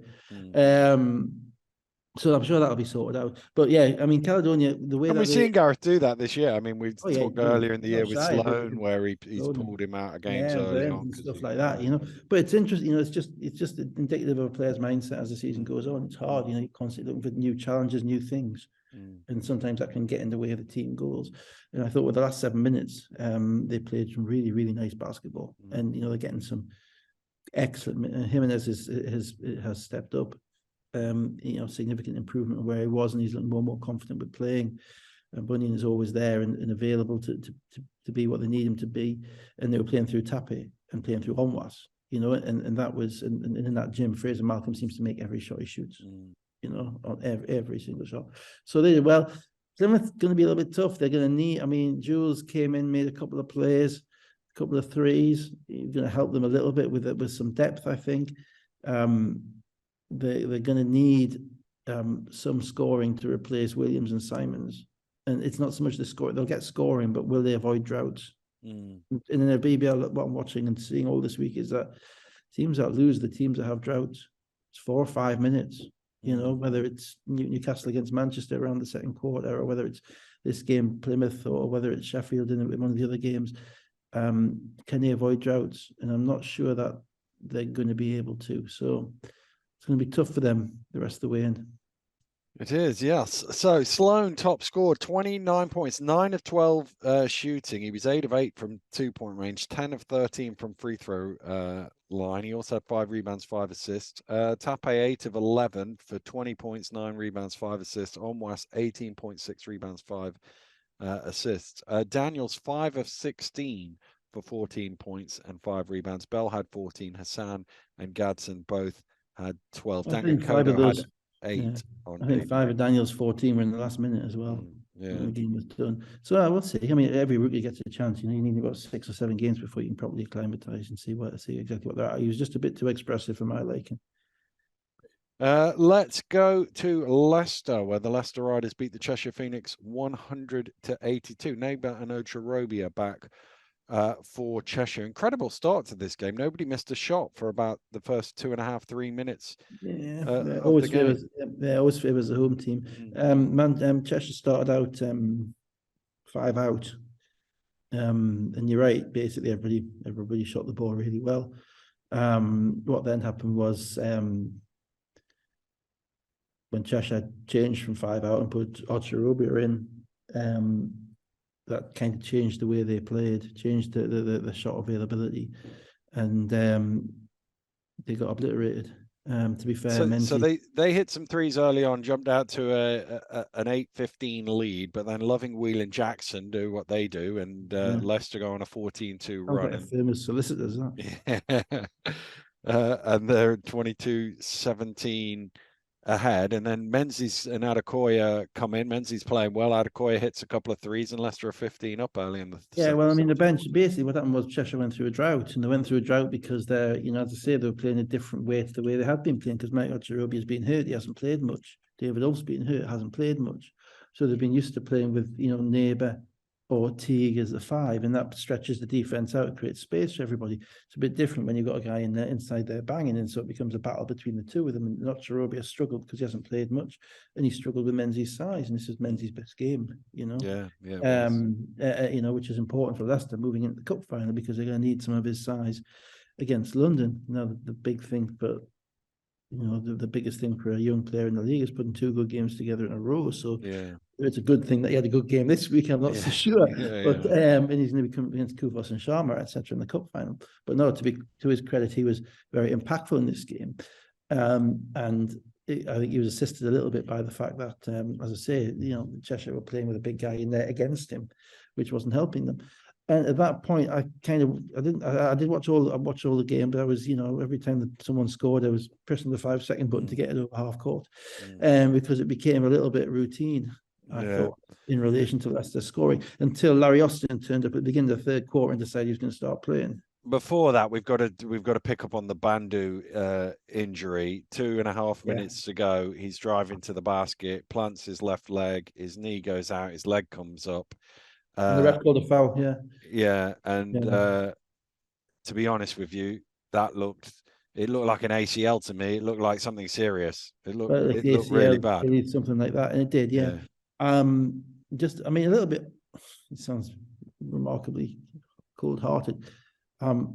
So I'm sure that'll be sorted out. But yeah, I mean, Caledonia, the way we've seen Gareth do that this year. I mean, we've talked earlier in the year with Sloan, where he's pulled him out of games early on and stuff like that. But it's interesting. It's just indicative of a player's mindset as the season goes on. It's hard. You're constantly looking for new challenges, new things, and sometimes that can get in the way of the team goals. And I thought with the last 7 minutes, they played some really, really nice basketball, and they're getting some excellent. Jimenez has stepped up. Significant improvement on where he was, and he's looking more and more confident with playing. And Bunyan is always there and available to be what they need him to be. And they were playing through Tappe and playing through Onwas, and that was, and in that gym, Fraser Malcolm seems to make every shot he shoots, on every single shot. So they did well. Plymouth's going to be a little bit tough. They're going to need, Jules came in, made a couple of plays, a couple of threes. He's going to help them a little bit with some depth, I think. They're going to need some scoring to replace Williams and Simons, and it's not so much the score. They'll get scoring, but will they avoid droughts? And in the BBL, what I'm watching and seeing all this week is that teams that lose, the teams that have droughts, it's 4 or 5 minutes. Whether it's Newcastle against Manchester around the second quarter, or whether it's this game Plymouth, or whether it's Sheffield in one of the other games. Can they avoid droughts? And I'm not sure that they're going to be able to. So it's going to be tough for them the rest of the way in. It is, yes. So Sloan top scored 29 points, 9 of 12 shooting. He was 8 of 8 from 2-point range, 10 of 13 from free throw line. He also had 5 rebounds, 5 assists. Tape 8 of 11 for 20 points, 9 rebounds, 5 assists. Onwas 18.6 rebounds, 5 assists. Daniels 5 of 16 for 14 points and 5 rebounds. Bell had 14. Hassan and Gadsden both had 12. Dan Kono had 8. Yeah. On I think debut. 5 of Daniel's 14 were in the last minute as well. When the game was done. So we'll see. I mean, every rookie gets a chance. You need about 6 or 7 games before you can properly acclimatise and see exactly what they're at. He was just a bit too expressive for my liking. Let's go to Leicester, where the Leicester Riders beat the Cheshire Phoenix 100-82. Neighbour and Ocherobia back for Cheshire. Incredible start to this game. Nobody missed a shot for about the first 2.5-3 minutes. Always favours the home team. Cheshire started out 5 out, and you're right. Basically, everybody shot the ball really well. What then happened was when Cheshire changed from 5 out and put Ocherobia in, that kind of changed the way they played, changed the shot availability, and they got obliterated. To be fair, so they hit some threes early on, jumped out to an 8-15 lead, but then Loving, Wheel and Jackson do what they do, and Leicester go on a 14-2 run. Like famous solicitors, that. And they're 22-17 ahead, and then Menzies and Adekoya come in. Menzies playing well. Adekoya hits a couple of threes, and Leicester are 15 up early in the well, I mean, the bench, basically what happened was Cheshire went through a drought, and they went through a drought because they're, as I say, they were playing a different way to the way they had been playing, because Mike Ocherobi has been hurt. He hasn't played much. David Ulf's been hurt, hasn't played much. So they've been used to playing with, Neighbour or Teague as the 5, and that stretches the defense out, creates space for everybody. It's a bit different when you've got a guy in there inside there banging, and so it becomes a battle between the two of them. And Ocherobi has struggled because he hasn't played much, and he struggled with Menzies' size, and this is Menzies' best game, which is important for Leicester moving into the cup final, because they're going to need some of his size against London. Now, the big thing for the biggest thing for a young player in the league is putting 2 good games together in a row. So it's a good thing that he had a good game this week. I'm not so sure, but and he's going to be coming against Kufos and Sharma, etc., in the cup final. But no, to his credit, he was very impactful in this game, and I think he was assisted a little bit by the fact that, as I say, Cheshire were playing with a big guy in there against him, which wasn't helping them. And at that point, I did watch all the game, but I was, every time that someone scored, I was pressing the 5-second button to get it over half court, because it became a little bit routine, I thought, in relation to Leicester scoring, until Larry Austin turned up at the beginning of the third quarter and decided he was going to start playing. Before that, we've got to pick up on the Bandu injury. 2.5 minutes to go. He's driving to the basket, plants his left leg, his knee goes out, his leg comes up. And the ref called a foul, to be honest with you, it looked like an ACL to me. It looked like something serious. It looked really bad. Something like that, and it did, Just, I mean, a little bit. It sounds remarkably cold-hearted. I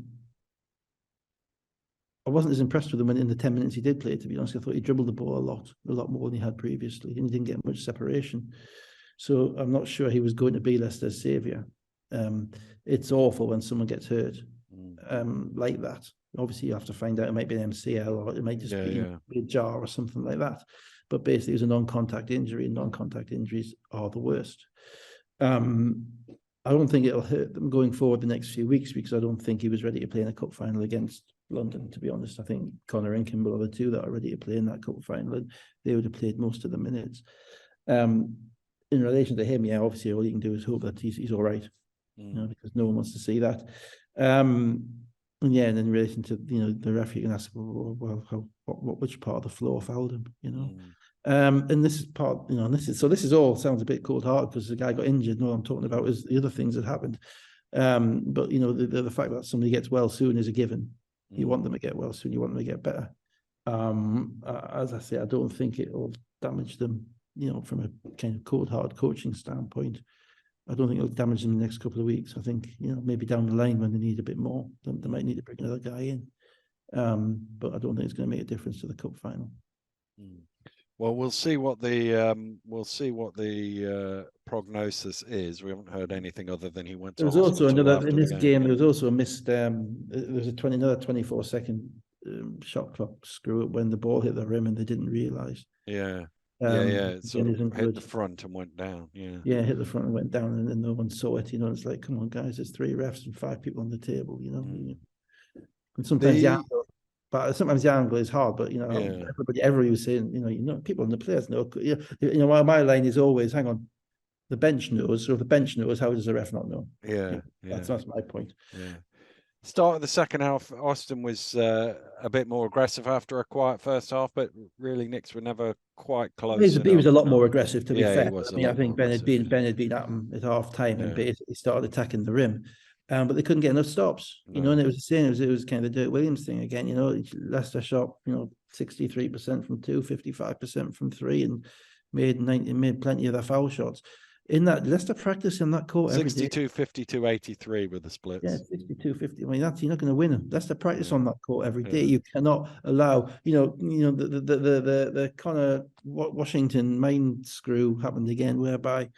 wasn't as impressed with him in the 10 minutes he did play, to be honest. I thought he dribbled the ball a lot more than he had previously, and he didn't get much separation. So I'm not sure he was going to be Leicester's saviour. It's awful when someone gets hurt like that. Obviously, you have to find out. It might be an MCL, or it might just be a jar or something like that. But basically, it was a non-contact injury, and non-contact injuries are the worst. I don't think it'll hurt them going forward the next few weeks, because I don't think he was ready to play in a cup final against London, to be honest. I think Connor and Kimball are the two that are ready to play in that cup final, and they would have played most of the minutes. In relation to him, obviously all you can do is hope that he's all right, because no one wants to see that. And then in relation to the referee, you can ask, well, which part of the floor fouled him, and this is part, this is all sounds a bit cold-hearted because the guy got injured. No, I'm talking about is the other things that happened. But the fact that somebody gets well soon is a given. You want them to get well soon. You want them to get better. As I say, I don't think it will damage them. From a kind of cold-hard coaching standpoint, I don't think it'll damage them in the next couple of weeks. I think, maybe down the line when they need a bit more, they might need to bring another guy in. But I don't think it's going to make a difference to the cup final. Well, we'll see what the prognosis is. We haven't heard anything other than he went to hospital. There was also another in this game. There was also a missed. There was another 24-second shot clock screw up when the ball hit the rim and they didn't realise. Yeah. It sort of hit the front and went down. Yeah, hit the front and went down, and no one saw it. It's like, come on, guys, there's 3 refs and 5 people on the table. And sometimes the angle is hard, but everybody was saying, people on the players know. My line is always, hang on, the bench knows. So if the bench knows, how does the ref not know? That's my point. Yeah. Start of the second half, Austin was a bit more aggressive after a quiet first half, but really Knicks were never quite close. He was a lot more aggressive, to be fair. I think Ben had been at him at half time and basically started attacking the rim. But they couldn't get enough stops, and it was the same. It was kind of the Dirk Williams thing again. Leicester shot 63% from 2, 55% from 3, and made plenty of their foul shots. In that, Leicester practice in that court 62, 52, 83 with the splits. Yeah, 62, 50. I mean, you're not going to win them. Leicester practice on that court every day. You cannot allow, the Connor Washington mind screw happened again, whereby,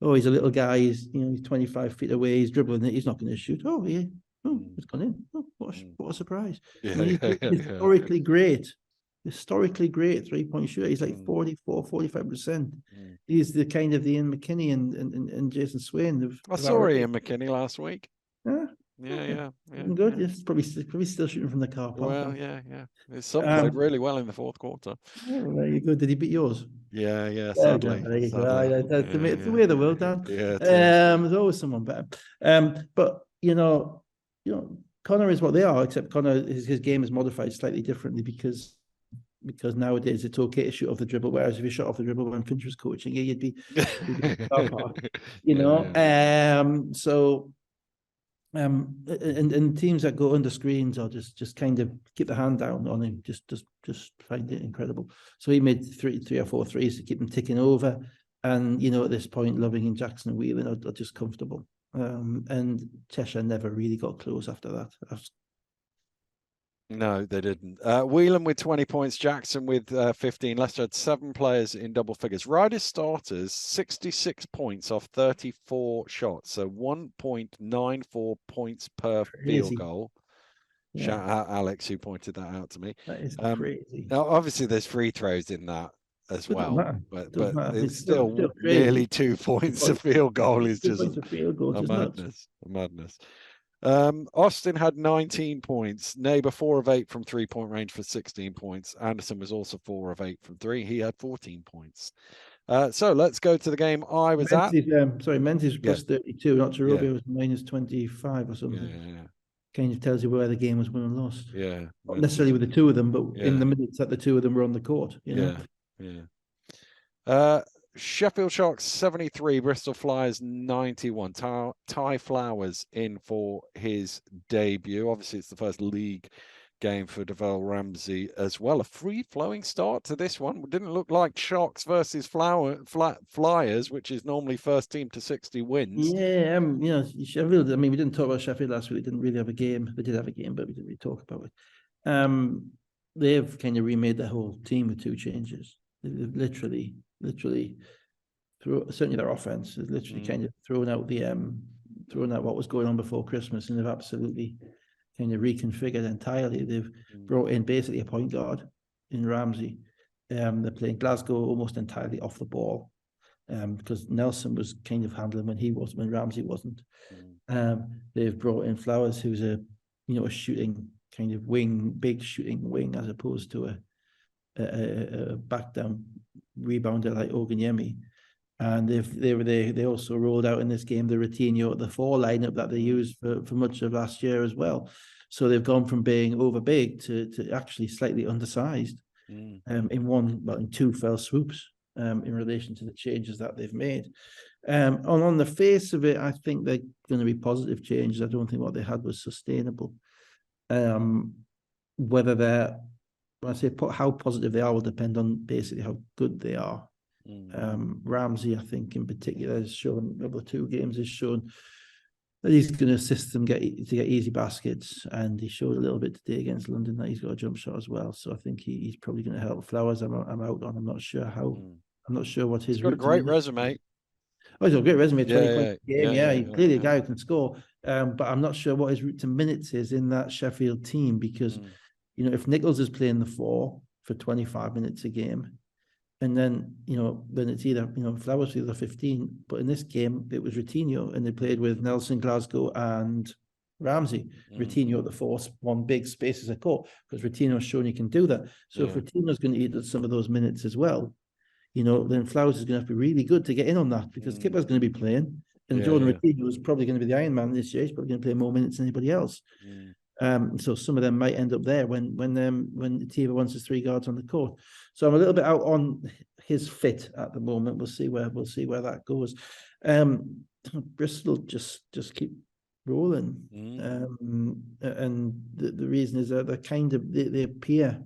he's a little guy. He's 25 feet away. He's dribbling it. He's not going to shoot. It's gone in. What a surprise! He's historically great. Historically great 3-point shooter. He's like 44, 45%. He's the kind of the Ian McKinney and Jason Swain. I saw Ian McKinney last week. Yeah. Good. Yes, probably still shooting from the car park. Well, yeah. His son played really well in the fourth quarter. Very good. Did he beat yours? Yeah. Sadly. It's the way of the world, Dan. Yeah. There's always someone better. But Connor is what they are. Except Connor, his game is modified slightly differently because nowadays it's okay to shoot off the dribble, whereas if you shot off the dribble when Finch was coaching you'd be and teams that go under screens or just kind of keep the hand down on him, just find it incredible. So he made three or four threes to keep him ticking over, and at this point Loving and Jackson and Whelan are just comfortable, and Cheshire never really got close after that. No, they didn't. Whelan with 20 points, Jackson with 15. Leicester had 7 players in double figures. Riders starters, 66 points off 34 shots. So 1.94 points per field goal. Yeah. Shout out Alex, who pointed that out to me. That is crazy. Now, obviously, there's free throws in that as well. But it's still nearly 2 points a field goal is just a madness. Austin had 19 points. Neighbour 4 of 8 from 3-point range for 16 points. Anderson was also 4 of 8 from 3. He had 14 points. So let's go to the game I was at. Menzies plus 32. Not Cherubia was minus 25 or something. Yeah. Kind of tells you where the game was won and lost. Yeah. Not necessarily with the two of them, but in the minutes that the two of them were on the court. Yeah. Sheffield Sharks 73, Bristol Flyers 91. Ty Flowers in for his debut. Obviously, it's the first league game for Devell Ramsey as well. A free-flowing start to this one. Didn't look like Sharks versus Flyers, which is normally first team to 60 wins. Yeah, Sheffield. I mean, we didn't talk about Sheffield last week. They didn't really have a game. They did have a game, but we didn't really talk about it. They've kind of remade their whole team with 2 changes. They've literally certainly their offense is literally kind of thrown out what was going on before Christmas, and they've absolutely kind of reconfigured entirely. They've brought in basically a point guard in Ramsey. They're playing Glasgow almost entirely off the ball, because Nelson was kind of handling when Ramsey wasn't. They've brought in Flowers, who's a shooting kind of big shooting wing, as opposed to a back down rebounder like Oganyemi. And they also rolled out in this game the Ratinho at the 4 lineup that they used for much of last year as well. So they've gone from being over big to actually slightly undersized in 2 fell swoops in relation to the changes that they've made. On the face of it, I think they're going to be positive changes. I don't think what they had was sustainable. Whether they're, when I say how positive they are, will depend on basically how good they are. Ramsey, I think in particular, has shown over 2 games, has shown he's going to assist them to get easy baskets, and he showed a little bit today against London that he's got a jump shot as well. So I think he's probably going to help Flowers. I'm out on. I'm not sure how. I'm not sure what his. He's got a great resume. Oh, he's got a great resume. 20 yeah, points a game. Yeah, he's clearly a guy who can score. But I'm not sure what his route to minutes is in that Sheffield team, because you know, if Nichols is playing the 4 for 25 minutes a game, and then, you know, then it's either, you know, Flowers for the 15. But in this game, it was Routinho, and they played with Nelson, Glasgow, and Ramsey. Routinho at the 4, one big spaces of court, because Routinho's shown he can do that. So if Routinho's going to eat some of those minutes as well, you know, then Flowers is going to have to be really good to get in on that, because Kipper's going to be playing, and Jordan Routinho is probably going to be the Iron Man this year. He's probably going to play more minutes than anybody else. So some of them might end up there when Tiva wants his 3 guards on the court. So I'm a little bit out on his fit at the moment. We'll see where that goes. Bristol just keep rolling, and the reason is that they appear.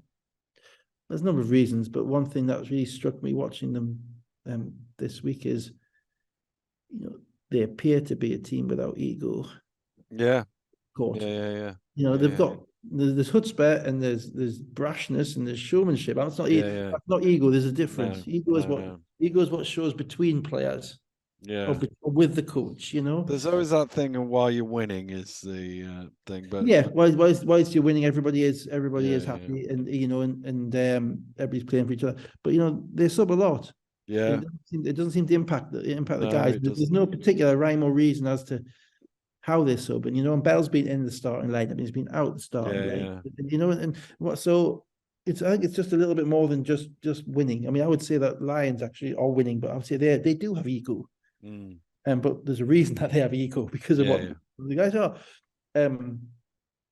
There's a number of reasons, but one thing that really struck me watching them this week is, you know, they appear to be a team without ego. Yeah. Court. Yeah. You know, they've got there's chutzpah, and there's brashness, and there's showmanship. That's not that's not ego. There's a difference. Ego is what shows between players. Or with the coach, you know. There's always that thing, and while you're winning is the thing. But whilst you're winning, everybody is happy, and you know, and everybody's playing for each other. But you know, they sub a lot. Yeah, it doesn't seem to impact the guys. There's no particular rhyme or reason as to how they sub. And you know, and Bell's been in the starting lineup, he's been out the starting lineup. You know, and what so. I think it's just a little bit more than just winning. I mean, I would say that Lions actually are winning, but I would say they do have ego. But there's a reason that they have ego, because of what the guys are.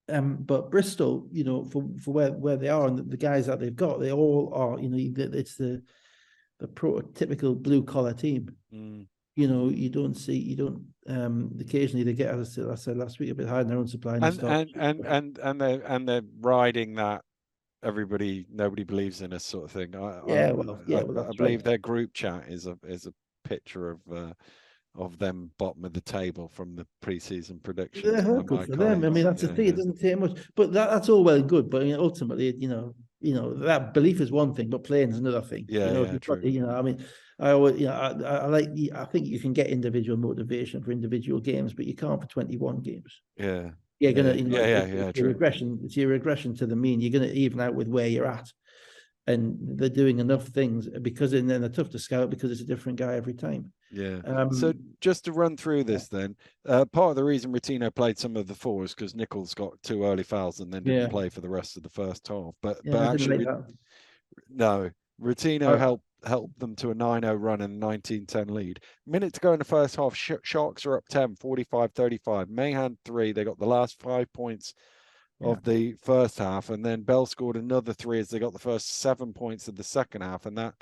But Bristol, you know, for where they are, and the guys that they've got, they all are, you know, it's the prototypical blue collar team. You know, occasionally they get, as I said last week, a bit higher in their own supply, and they're riding that nobody believes in us sort of thing. I believe their group chat is a picture of them bottom of the table from the preseason predictions. Yeah, good for them. I mean, that's the thing. It doesn't take much, but that's all well and good. But I mean, ultimately, you know, that belief is one thing, but playing is another thing. True. You know, I mean, I always, you know, I think you can get individual motivation for individual games, but you can't for 21 games. You're gonna, you know, it's your regression to the mean. You're gonna even out with where you're at, and they're doing enough things and then they're tough to scout because it's a different guy every time. So just to run through this then, part of the reason Routinho played some of the 4s because Nichols got 2 early fouls and then didn't play for the rest of the first half. But actually, Routinho helped them to a 9-0 run and a 19-10 lead. Minute to go in the first half, Sharks are up 10, 45-35. Mahan 3, they got the last 5 points of the first half, and then Bell scored another 3 as they got the first 7 points of the second half, and that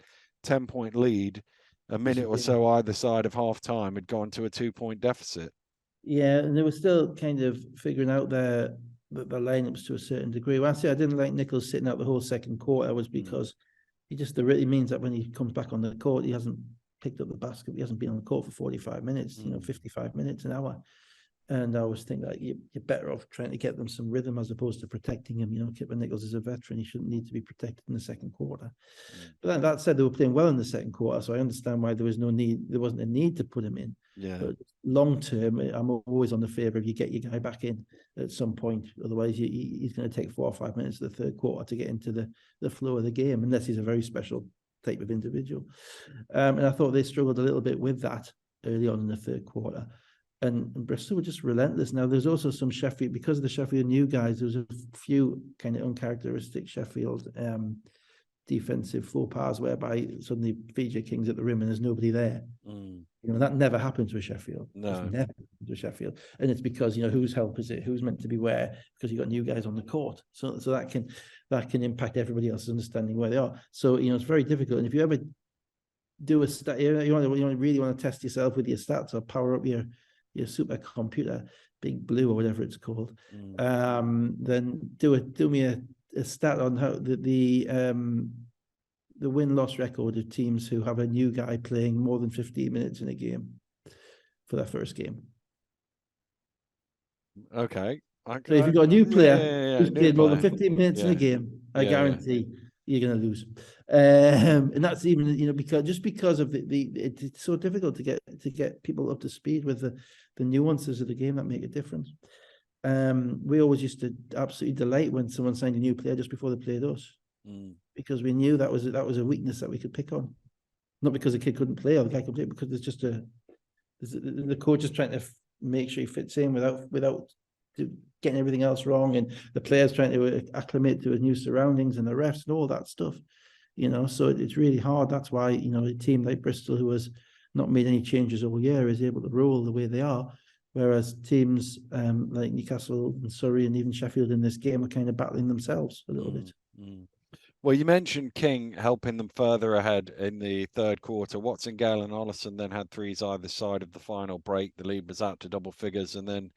10-point lead, a minute or so either side of half time, had gone to a 2-point deficit. And they were still kind of figuring out their lineups to a certain degree. Well, I didn't like Nichols sitting out the whole second quarter was because it really means that when he comes back on the court, he hasn't picked up the basket. He hasn't been on the court for 45 minutes, you know, 55 minutes, an hour. And I always think that you're better off trying to get them some rhythm as opposed to protecting him. You know, Kipper Nichols is a veteran. He shouldn't need to be protected in the second quarter. But that said, they were playing well in the second quarter, so I understand why there wasn't a need to put him in. But long term, I'm always on the favour of you get your guy back in at some point. Otherwise, he's going to take 4 or 5 minutes of the third quarter to get into the flow of the game, unless he's a very special type of individual. And I thought they struggled a little bit with that early on in the third quarter. And Bristol were just relentless. Now, there's also some Sheffield, because of the Sheffield new guys, there was a few kind of uncharacteristic Sheffield defensive faux pas whereby suddenly VJ King's at the rim and there's nobody there. You know, that never happens with Sheffield. No. It's never happens with Sheffield. And it's because, you know, whose help is it? Who's meant to be where? Because you've got new guys on the court. So that can impact everybody else's understanding where they are. So, you know, it's very difficult. And if you ever do a stat, you really want to test yourself with your stats or power up your supercomputer, Big Blue or whatever it's called, then do me a stat on how the win-loss record of teams who have a new guy playing more than 15 minutes in a game for their first game. Okay. So if you've got a new player who's played more than 15 minutes in a Yeah. game, I guarantee you're going to lose. And that's even, because of it's so difficult to get people up to speed with the nuances of the game that make a difference. We always used to absolutely delight when someone signed a new player just before they played us, because we knew that was a weakness that we could pick on. Not because the kid couldn't play or the guy couldn't play, because there's just the coach is trying to make sure he fits in without getting everything else wrong, and the players trying to acclimate to his new surroundings and the refs and all that stuff. So it's really hard. That's why, a team like Bristol, who has not made any changes all year, is able to roll the way they are. Whereas teams like Newcastle and Surrey and even Sheffield in this game are kind of battling themselves a little bit. Well, you mentioned King helping them further ahead in the third quarter. Watson, Gale and Ollison then had threes either side of the final break. The lead was out to double figures, and then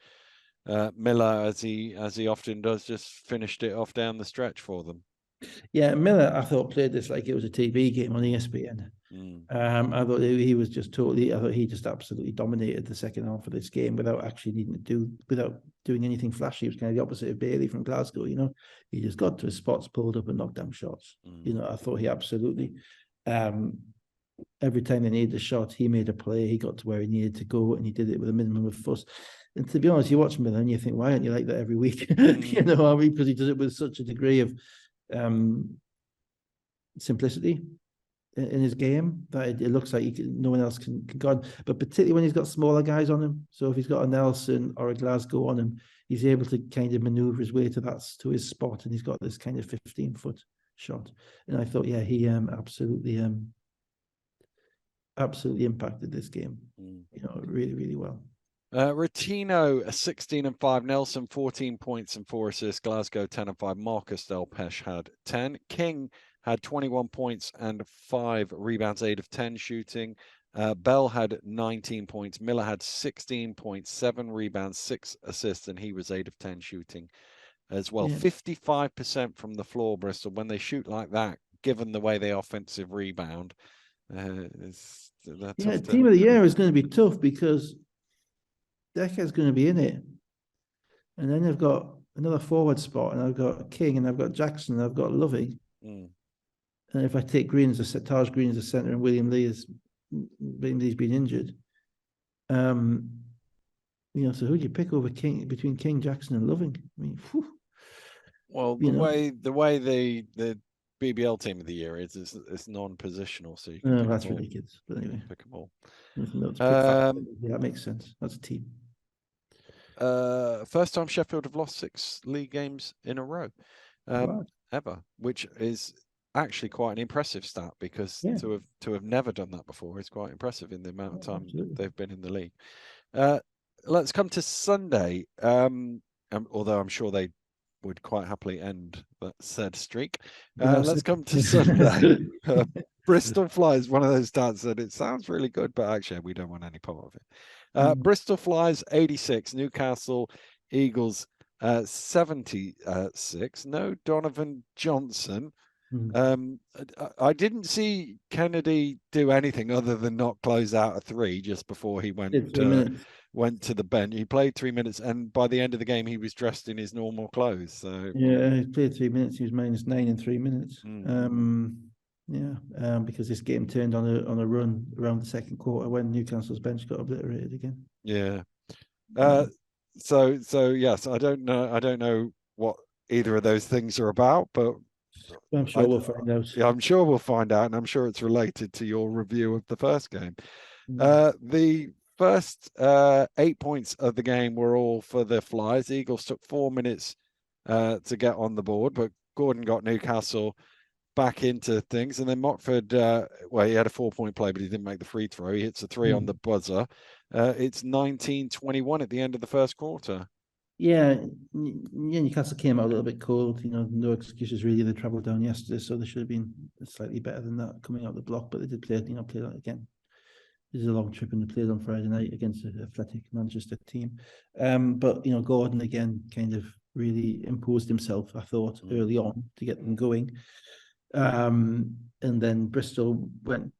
Miller, as he often does, just finished it off down the stretch for them. Yeah, Miller, I thought, played this like it was a TV game on ESPN. I thought he was just I thought he just absolutely dominated the second half of this game without actually without doing anything flashy. He was kind of the opposite of Bailey from Glasgow, He just got to his spots, pulled up and knocked down shots. I thought he absolutely, every time they needed a shot, he made a play. He got to where he needed to go, and he did it with a minimum of fuss. And to be honest, you watch Miller and you think, why aren't you like that every week? Because he does it with such a degree of simplicity in his game that it looks like no one else can go on. But particularly when he's got smaller guys on him. So if he's got a Nelson or a Glasgow on him, he's able to kind of maneuver his way to his spot, and he's got this kind of 15-foot shot. And I thought, he absolutely impacted this game, really, really well. Rotino, 16 and 5. Nelson, 14 points and 4 assists. Glasgow, 10 and 5. Marcus Delpesh had 10. King had 21 points and 5 rebounds, 8 of 10 shooting. Bell had 19 points. Miller had 16 points, 7 rebounds, 6 assists, and he was 8 of 10 shooting as well. 55% from the floor, Bristol. When they shoot like that, given the way they offensive rebound, team of the year is going to be tough because Decker's going to be in it. And then I've got another forward spot, and I've got King, and I've got Jackson, and I've got Loving. And if I take Taj Green as a centre, and William Lee's been injured, so who do you pick over King, between King, Jackson, and Loving? I mean, well, the way the BBL team of the year is it's non-positional, so you can that's ridiculous. But anyway, pick them all. That makes sense. That's a team. First time Sheffield have lost 6 league games in a row, ever, which is actually quite an impressive stat, because to have never done that before is quite impressive in the amount of time they've been in the league. Let's come to Sunday. Although I'm sure they would quite happily end that said streak. Let's come to Sunday. Bristol Flies, one of those stats that it sounds really good, but actually we don't want any part of it. Bristol Flies 86, Newcastle Eagles 76. No Donovan Johnson. I didn't see Kennedy do anything other than not close out a 3 just before he went to the bench. He played 3 minutes, and by the end of the game, he was dressed in his normal clothes. So he played 3 minutes. He was -9 in 3 minutes. Because this game turned on a run around the second quarter when Newcastle's bench got obliterated again. So yes, I don't know what either of those things are about, but I'm sure we'll find out. Yeah, I'm sure we'll find out, and I'm sure it's related to your review of the first game. The first 8 points of the game were all for the Flyers. The Eagles took 4 minutes to get on the board, but Gordon got Newcastle back into things, and then Mockford, he had a 4-point play, but he didn't make the free throw. He hits a 3 on the buzzer. It's 19-21 at the end of the first quarter. Newcastle came out a little bit cold. No excuses really. They travelled down yesterday, so they should have been slightly better than that coming out the block. But they did play that again. This is a long trip, and they played on Friday night against an athletic Manchester team. But Gordon again kind of really imposed himself, I thought, early on to get them going. And then Bristol went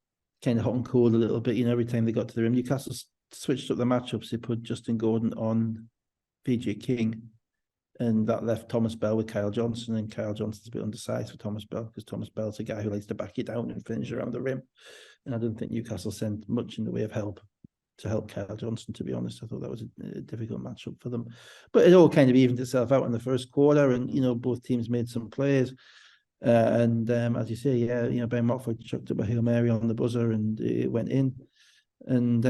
kind of hot and cold a little bit. Every time they got to the rim, Newcastle switched up the matchups. They put Justin Gordon on VJ King, and that left Thomas Bell with Kyle Johnson, and Kyle Johnson's a bit undersized for Thomas Bell because Thomas Bell's a guy who likes to back you down and finish around the rim. And I don't think Newcastle sent much in the way of help to help Kyle Johnson, to be honest. I thought that was a difficult matchup for them. But it all kind of evened itself out in the first quarter, and, both teams made some plays. And as you say, Ben Watford chucked up a Hail Mary on the buzzer and it went in. And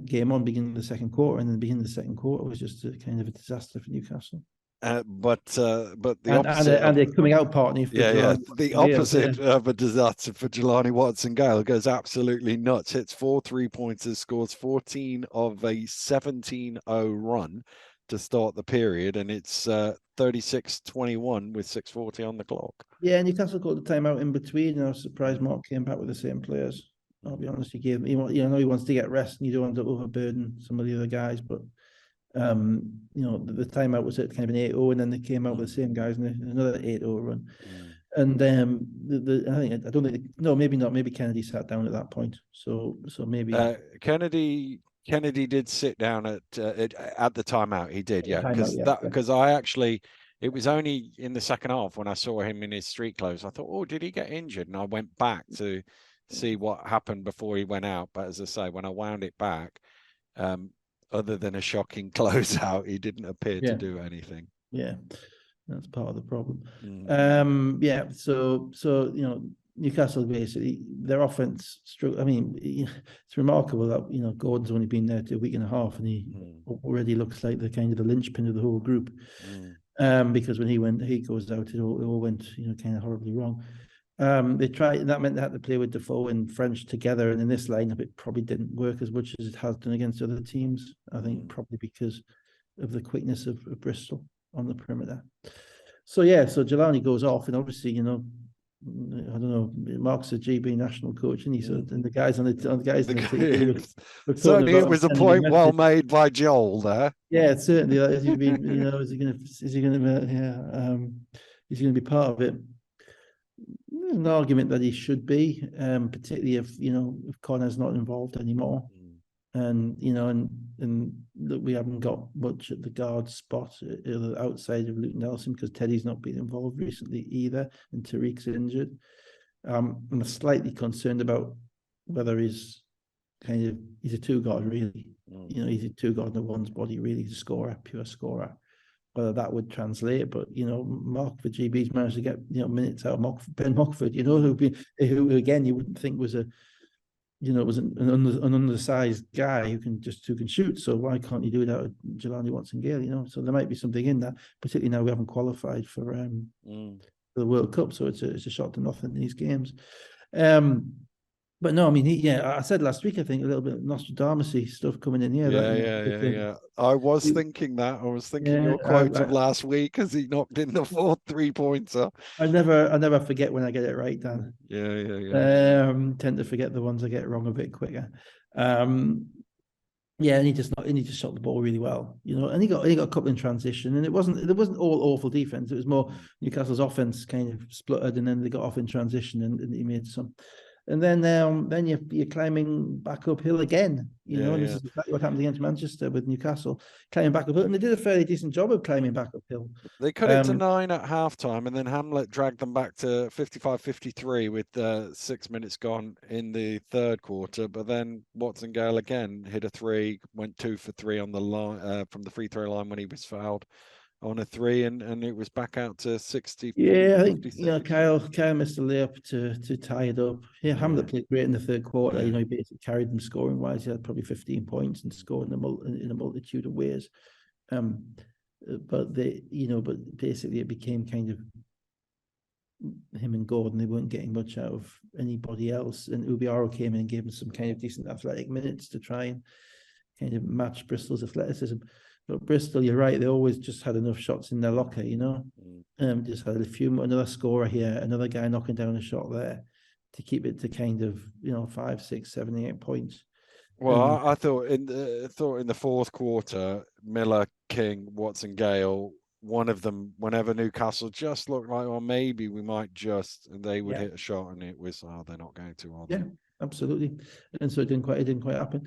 game on, beginning of the second quarter, and then the beginning of the second quarter was just a kind of a disaster for Newcastle. But the opposite, and their coming out party. The opposite of a disaster for Jelani Watson-Gale, goes absolutely nuts. Hits 4 3-pointers, scores 14 of a 17-0 run to start the period, and it's 36-21 with 6:40 on the clock. Yeah, Newcastle got the timeout in between, and I was surprised Mark came back with the same players. I'll be honest, he wants to get rest, and you don't want to overburden some of the other guys, but the timeout was at kind of an 8-0, and then they came out with the same guys in another 8-0 run. And maybe not. Maybe Kennedy sat down at that point. So maybe Kennedy did sit down at the timeout. He did, because it was only in the second half when I saw him in his street clothes. I thought, oh, did he get injured? And I went back to see what happened before he went out. But as I say, when I wound it back, other than a shocking closeout, he didn't appear to do anything. Yeah, that's part of the problem. So Newcastle, basically their offense struggled. I mean, it's remarkable that Gordon's only been there 2 weeks and a half, and he already looks like the kind of the linchpin of the whole group. Because when he goes out, it all went kind of horribly wrong. They tried, and that meant they had to play with Defoe and French together, and in this lineup it probably didn't work as much as it has done against other teams. I think probably because of the quickness of Bristol on the perimeter. So Jelani goes off, and obviously I don't know, Mark's a GB national coach, and and the guys on the team. Certainly, it was a point well made by Joel there. Yeah, certainly. Is he going to be part of it? There's an argument that he should be, particularly if Connor's not involved anymore, and look, we haven't got much at the guard spot outside of Luke Nelson because Teddy's not been involved recently either, and Tariq's injured. I'm slightly concerned about whether he's a two guard really. He's a two guard in the one's body really, he's a scorer, pure scorer. Whether that would translate, but Mark for GB's managed to get minutes out of Ben Mockford, who again you wouldn't think was an undersized guy who can shoot. So why can't you do it out of Jelani Watson-Gale? So there might be something in that, particularly now we haven't qualified for the World Cup, so it's a shot to nothing in these games. But no, I mean, I said last week, I think a little bit of Nostradamus-y stuff coming in here. Yeah. I was thinking that. I was thinking your quote of last week as he knocked in the 4th 3-pointer. I never forget when I get it right, Dan. Yeah. Tend to forget the ones I get wrong a bit quicker. And he just shot the ball really well, and he got a couple in transition, and it wasn't all awful defense. It was more Newcastle's offense kind of spluttered, and then they got off in transition, and he made some. And then you're climbing back uphill again, and this is exactly what happened against Manchester with Newcastle, climbing back uphill, and they did a fairly decent job of climbing back uphill. They cut it to 9 at halftime, and then Hamlet dragged them back to 55-53 with 6 minutes gone in the third quarter. But then Watson-Gale again hit a 3, went 2 for 3 on the line from the free throw line when he was fouled on a 3, and it was back out to 60. I think Kyle missed a layup to tie it up. Hamlet played great in the third quarter. He basically carried them scoring wise. He had probably 15 points and scored in a multitude of ways. But basically it became kind of him and Gordon. They weren't getting much out of anybody else, and Ubiaro came in and gave him some kind of decent athletic minutes to try and kind of match Bristol's athleticism. But Bristol, you're right, they always just had enough shots in their locker, just had a few, another scorer here, another guy knocking down a shot there to keep it to kind of, 5, 6, 7, 8 points. Well, I thought in the fourth quarter, Miller, King, Watson-Gale, one of them, whenever Newcastle just looked like, maybe we might and they would hit a shot, and it was, they're not going to, are they? absolutely. And so it didn't quite happen.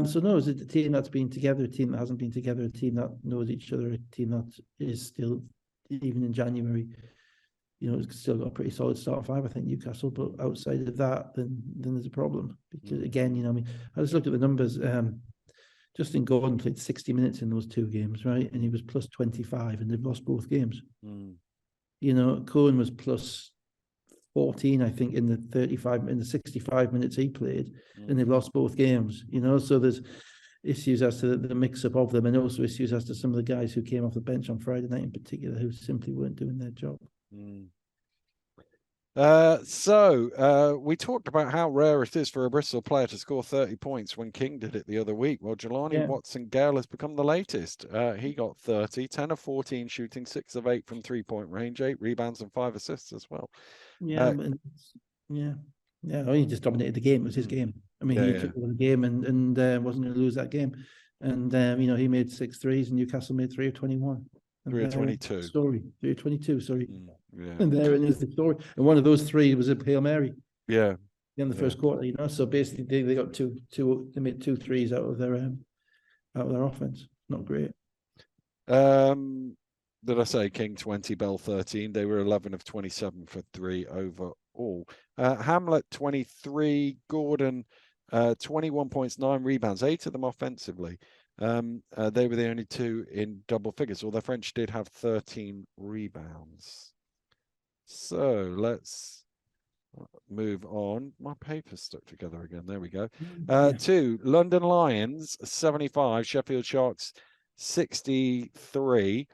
So no, it's a team that's been together, a team that hasn't been together, a team that knows each other, a team that is still, even in January, it's still got a pretty solid start five, I think, Newcastle. But outside of that, then there's a problem. Because again, I just looked at the numbers. Justin Gordon played 60 minutes in those two games, right? And he was plus 25, and they've lost both games. Cohen was plus 14, I think, in the 65 minutes he played, and they've lost both games. So there's issues as to the mix-up of them, and also issues as to some of the guys who came off the bench on Friday night in particular, who simply weren't doing their job. So we talked about how rare it is for a Bristol player to score 30 points when King did it the other week. Well, Jelani Watson-Gale has become the latest. He got 30, 10 of 14 shooting, 6 of 8 from three-point range, 8 rebounds and 5 assists as well. Yeah. He just dominated the game. It was his game. I mean, he took over the game and wasn't going to lose that game. And, he made 6 threes and Newcastle made 3 of 21. 3 of 22. 3 of 22, sorry. And there it is, the story. And one of those 3 was a Hail Mary. Yeah. In the first quarter, So basically they got they made 2 threes out of their offense. Not great. Did I say King 20, Bell 13? They were 11 of 27 for 3 overall. Hamlet 23, Gordon 21 points, 9 rebounds, 8 of them offensively. They were the only 2 in double figures. Well, the French did have 13 rebounds. So let's move on. My paper's stuck together again. There we go. 2, London Lions 75, Sheffield Sharks 63.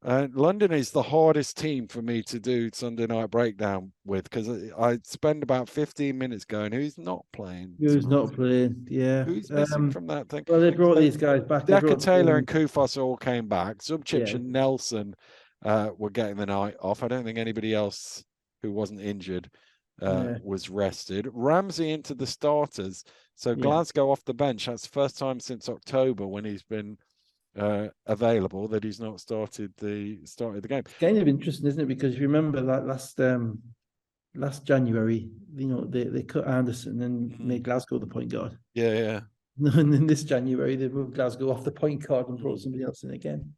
London is the hardest team for me to do Sunday night breakdown with, because I spend about 15 minutes going, who's not playing? Who's not playing? Yeah. Who's missing from that thing? Well, they brought these guys back. Decker, Taylor and Kufos all came back. Zubcic and Nelson were getting the night off. I don't think anybody else who wasn't injured was rested. Ramsey into the starters. So Glasgow off the bench. That's the first time since October when he's been available that he's not started the game. It's kind of interesting, isn't it? Because you remember that last January, they cut Anderson and made Glasgow the point guard. Yeah. And then this January they moved Glasgow off the point guard and brought somebody else in again.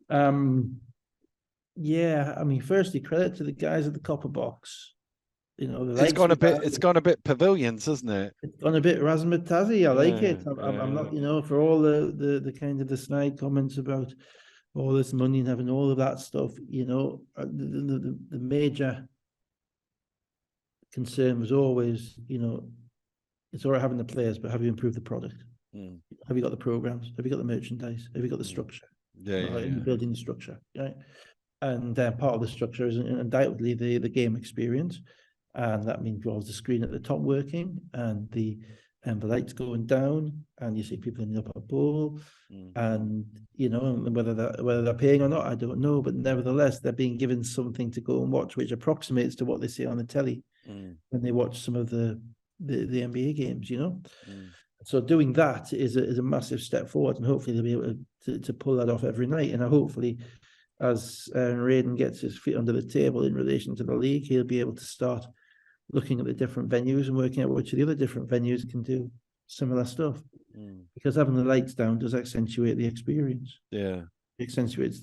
I mean, firstly, credit to the guys at the Copper Box. It's gone a bit pavilions, hasn't it? It's gone a bit razzmatazzy. I like it. I'm not, for all the kind of the snide comments about all this money and having all of that stuff. The major concern was always, it's all right having the players, but have you improved the product? Have you got the programs? Have you got the merchandise? Have you got the structure? Building the structure, right? And part of the structure is undoubtedly the game experience. And that means the screen at the top working and the lights going down, and you see people in the upper bowl, and whether they're paying or not, I don't know, but nevertheless they're being given something to go and watch, which approximates to what they see on the telly when they watch some of the NBA games. So doing that is a massive step forward, and hopefully they'll be able to pull that off every night. And hopefully, as Raiden gets his feet under the table in relation to the league, he'll be able to start looking at the different venues and working out which of the other different venues can do similar stuff. Because having the lights down does accentuate the experience. Yeah, it accentuates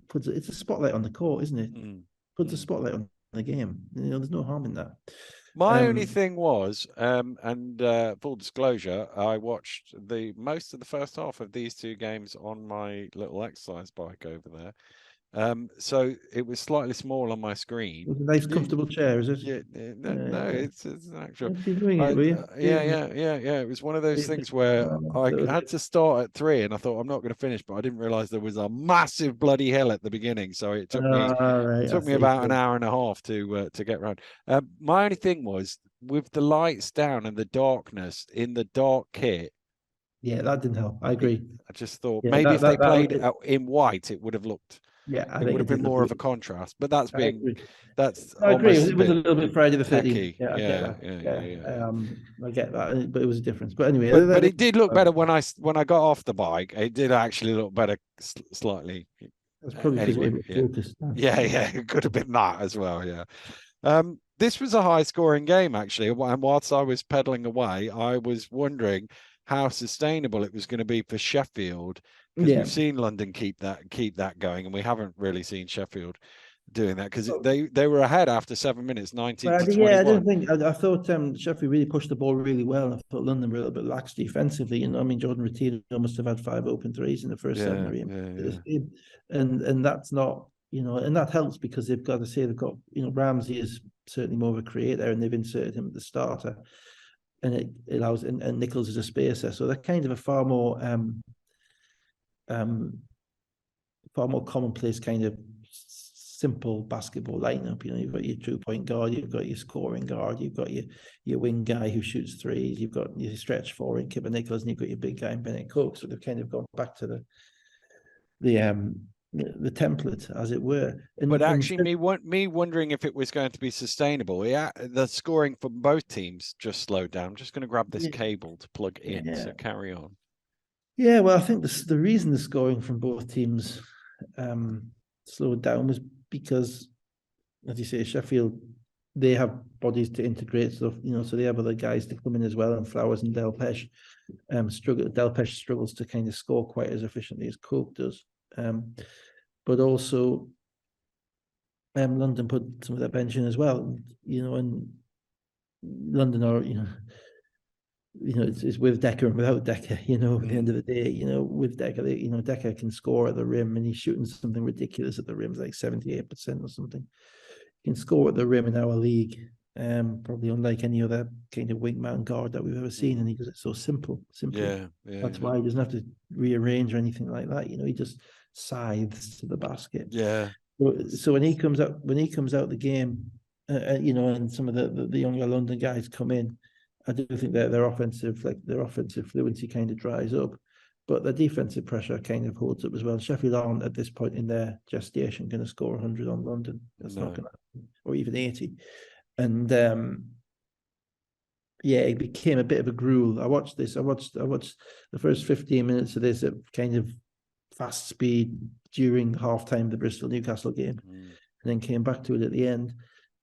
puts it's a spotlight on the court, isn't it? Puts a spotlight on the game. There's no harm in that. My only thing was, full disclosure, I watched most of the first half of these 2 games on my little exercise bike over there. So it was slightly small on my screen. With a nice comfortable chair, is it? No, it's an actual. Yeah. It was one of those things where I had to start at 3, and I thought I'm not going to finish, but I didn't realize there was a massive bloody hill at the beginning, so it took me about an hour and a half to get around. My only thing was with the lights down and the darkness in the dark kit. Yeah, that didn't help. I agree. I just thought maybe if they played in white, it would have looked. Yeah, it would have been more of a contrast, but that's I agree. It was a little bit Friday the 13th. Yeah, I get that, but it was a difference. But anyway, but it did look better when I got off the bike. It did actually look better slightly. That's probably anyway, focused. Yeah, it could have been that as well. Yeah. This was a high-scoring game, actually, and whilst I was pedaling away, I was wondering how sustainable it was going to be for Sheffield, because we've seen London keep that going, and we haven't really seen Sheffield doing that, because they were ahead after 7 minutes, 19-21. I don't think I thought Sheffield really pushed the ball really well. I thought London were a little bit lax defensively. You know, I mean, Jordan Retino must have had 5 open threes in the first 7 or 8 minutes of this game, and that's not, you know, and that helps because they've got, you know, Ramsey is certainly more of a creator, and they've inserted him at the starter, and it allows, and Nichols is a spacer, so they're kind of a far more commonplace kind of simple basketball lineup. You know, you've got your 2-point guard, you've got your scoring guard, you've got your wing guy who shoots threes, you've got your stretch forward Kipper Nichols, and you've got your big guy in Bennett Cook. So they've kind of gone back to the template, as it were. But actually, me wondering if it was going to be sustainable. Yeah, the scoring from both teams just slowed down. I'm just going to grab this cable to plug in. So carry on. Yeah, well, I think the reason the scoring from both teams slowed down was because, as you say, Sheffield, they have bodies to integrate stuff, you know, so they have other guys to come in as well, and Flowers and Delpesh Delpesh struggles to kind of score quite as efficiently as Coke does. But also London put some of their bench in as well, you know, and London are, you know, it's with Decker and without Decker, you know, at the end of the day, you know, with Decker, you know, Decker can score at the rim, and he's shooting something ridiculous at the rim, like 78% or something. He can score at the rim in our league, probably unlike any other kind of wingman guard that we've ever seen, and he does it so simple. Yeah, that's why he doesn't have to rearrange or anything like that. You know, he just scythes to the basket. Yeah. So when he comes out the game, you know, and some of the younger London guys come in, I do think that their offensive fluency kind of dries up, but the defensive pressure kind of holds up as well. Sheffield aren't at this point in their gestation going to score 100 on London. That's not going to happen, or even 80. And it became a bit of a gruel. I watched the first 15 minutes of this at kind of fast speed during halftime of the Bristol Newcastle game, and then came back to it at the end.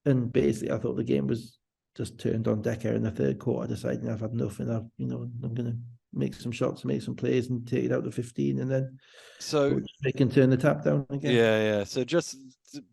And basically, I thought the game was just turned on Decker in the third quarter, deciding I've had enough, and I'm going to make some shots, make some plays, and take it out to 15, and then they can turn the tap down again. Yeah. So just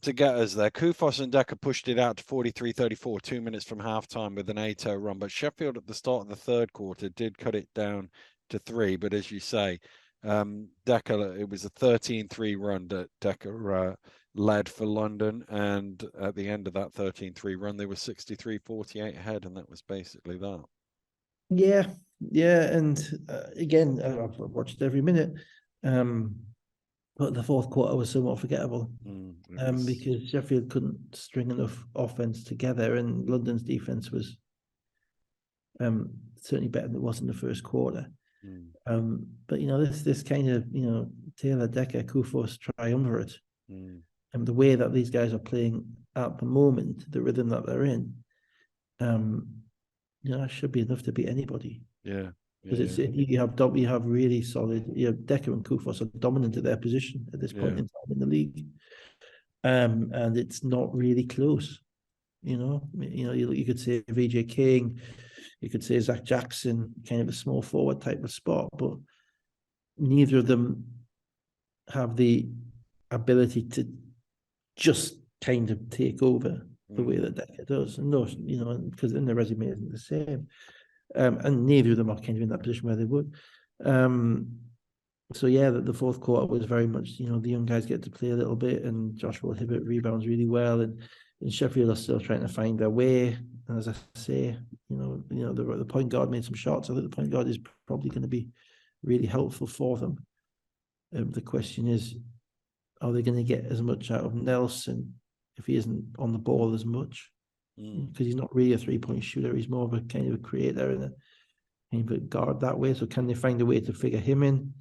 to get us there, Kufos and Decker pushed it out to 43-34, 2 minutes from halftime with an 8-0 run. But Sheffield at the start of the third quarter did cut it down to 3. But as you say, Decker, it was a 13-3 run that Decker led for London, and at the end of that 13-3 run, they were 63-48 ahead, and that was basically that. Yeah, and again, I've watched every minute, but the fourth quarter was somewhat forgettable, because Sheffield couldn't string enough offense together, and London's defense was certainly better than it was in the first quarter. But you know, this kind of, you know, Taylor, Decker, Kufos triumvirate, and the way that these guys are playing at the moment, the rhythm that they're in, you know, that should be enough to beat anybody. Yeah. Because you have really solid. You know, Decker and Kufos are dominant at their position at this point in time in the league, and it's not really close. You know, you could say VJ King, you could say Zach Jackson, kind of a small forward type of spot, but neither of them have the ability to just kind of take over the way that Decker does. And no, you know, because then the resume isn't the same. And neither of them are kind of in that position where they would. So yeah, the fourth quarter was very much, you know, the young guys get to play a little bit, and Joshua Hibbert rebounds really well, and Sheffield are still trying to find their way. And as I say, you know, the point guard made some shots. I think the point guard is probably going to be really helpful for them. The question is, are they going to get as much out of Nelson if he isn't on the ball as much? Because he's not really a 3-point shooter. He's more of a kind of a creator and a kind of a guard that way. So can they find a way to figure him in?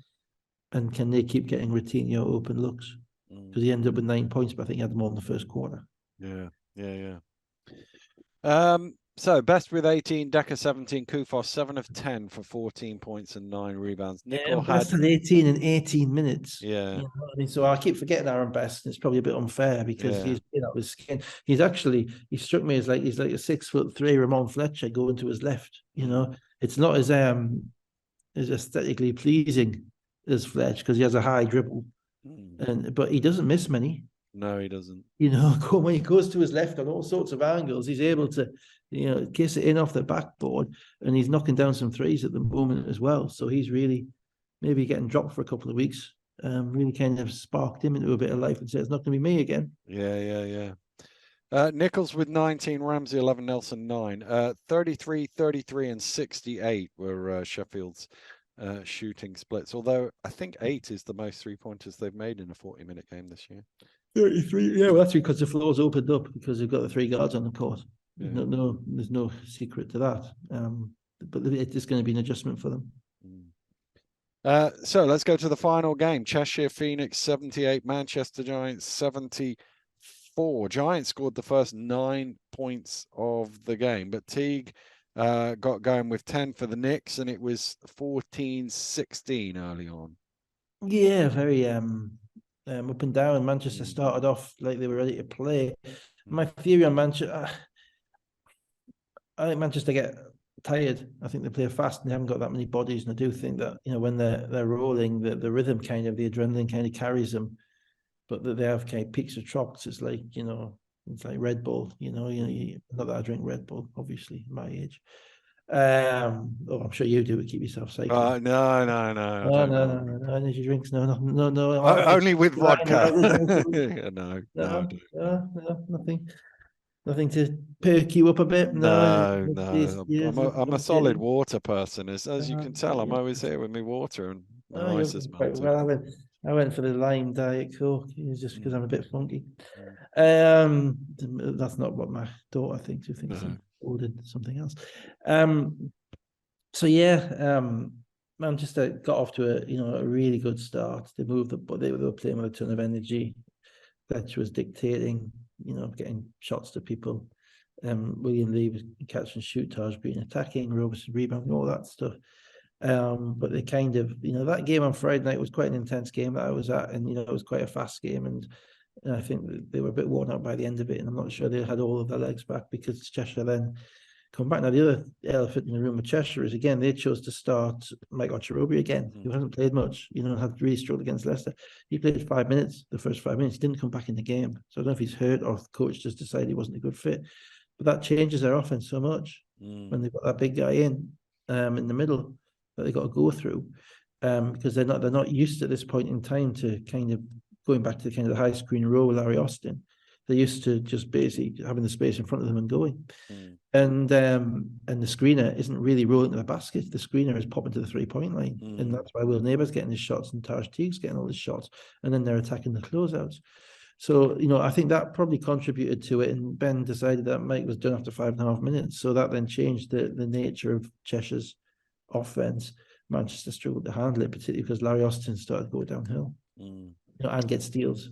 And can they keep getting Routinho open looks? Because he ended up with 9 points, but I think he had them all in the first quarter. Yeah. So best with 18, Decker 17, Kufos 7 of 10 for 14 points and 9 rebounds. Nickel Best had 18 in 18 minutes. Yeah. You know what I mean? So I keep forgetting Aaron Best, and it's probably a bit unfair because he's his skin. He struck me as he's like a 6'3" Ramon Fletcher going to his left. You know, it's not as aesthetically pleasing as Fletch because he has a high dribble, but he doesn't miss many. No, he doesn't. You know, when he goes to his left on all sorts of angles, he's able to, kiss it in off the backboard, and he's knocking down some threes at the moment as well. So he's really maybe getting dropped for a couple of weeks. Really kind of sparked him into a bit of life and said, it's not going to be me again. Yeah. Nichols with 19, Ramsey 11, Nelson 9. 33, 33, and 68 were Sheffield's shooting splits. Although I think 8 is the most 3-pointers they've made in a 40-minute game this year. 33. Yeah, well, that's because the floor's opened up because they've got the 3 guards on the court. Yeah. There's no secret to that. But it's going to be an adjustment for them. So let's go to the final game. Cheshire Phoenix 78, Manchester Giants 74. Giants scored the first 9 points of the game, but Teague got going with 10 for the Knicks, and it was 14-16 early on. Yeah, very up and down. Manchester started off like they were ready to play. My theory on Manchester, I think Manchester get tired. I think they play fast and they haven't got that many bodies. And I do think that, when they're rolling, the rhythm kind of, the adrenaline kind of carries them, but that they have kind of peaks and troughs. It's like, it's like Red Bull, not that I drink Red Bull, obviously, at my age. I'm sure you do it, keep yourself safe. No. Energy drinks, no. Only with vodka. No, nothing to perk you up a bit. No. I'm a solid water person, as you can tell. I'm always here with my water and my ice is melting. Well, I went for the lime Diet Coke just because I'm a bit funky. That's not what my daughter thinks. Who thinks I'm ordered something else. Manchester got off to a really good start. They moved up, but they were playing with a ton of energy. Fletcher was dictating, getting shots to people. William Lee was catch and shoot, Taj Green attacking, Robertson rebounding, all that stuff. But they kind of, that game on Friday night was quite an intense game that I was at, and it was quite a fast game, and I think they were a bit worn out by the end of it, and I'm not sure they had all of their legs back because Cheshire then come back. Now the other elephant in the room with Cheshire is, again, they chose to start Mike Ocherobi again, who hasn't played much, had really struggled against Leicester. He played 5 minutes, the first 5 minutes, he didn't come back in the game. So I don't know if he's hurt or if the coach just decided he wasn't a good fit, but that changes their offense so much when they've got that big guy in the middle that they got to go through, because they're not used at this point in time to kind of going back to kind of the high screen row with Larry Austin. They're used to just basically having the space in front of them and going. And the screener isn't really rolling to the basket. The screener is popping to the 3-point line. And that's why Will Neighbour's getting his shots and Taj Teague's getting all his shots. And then they're attacking the closeouts. So, I think that probably contributed to it. And Ben decided that Mike was done after 5.5 minutes. So that then changed the nature of Cheshire's offense. Manchester struggled to handle it, particularly because Larry Austin started to go downhill, and get steals.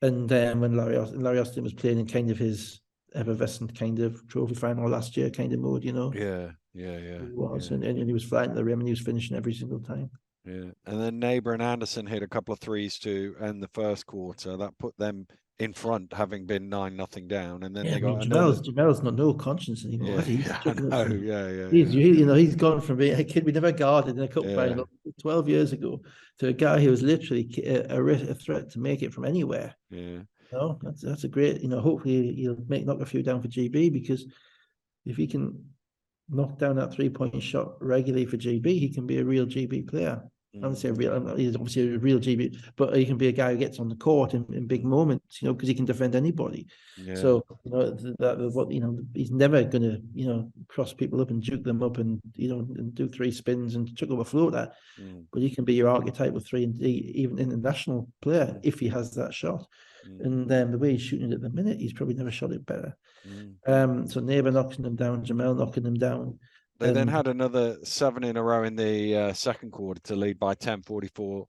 And when Larry Austin was playing in kind of his effervescent kind of trophy final last year kind of mode, Yeah. He was, and he was flying to the rim and he was finishing every single time. Yeah, and then Neighbour and Anderson hit a couple of threes to end the first quarter. That put them in front, having been 9-0 down, and then they got Jamel's not no conscience anymore. Yeah, he's gone from being a kid we never guarded in a cup final 12 years ago to a guy who was literally a threat to make it from anywhere. Yeah, that's a great. Hopefully he'll knock a few down for GB, because if he can knock down that 3-point shot regularly for GB, he can be a real GB player. I wouldn't say real. He's obviously a real GB, but he can be a guy who gets on the court in big moments, because he can defend anybody. Yeah. So he's never going to cross people up and juke them up and and do 3 spins and chuck up a floater. But he can be your archetypal 3-and-D, even international player, if he has that shot. And the way he's shooting it at the minute, he's probably never shot it better. So Neighbour knocking them down, Jamel knocking them down. They then had another 7 in a row in the second quarter to lead by 10, 44-34.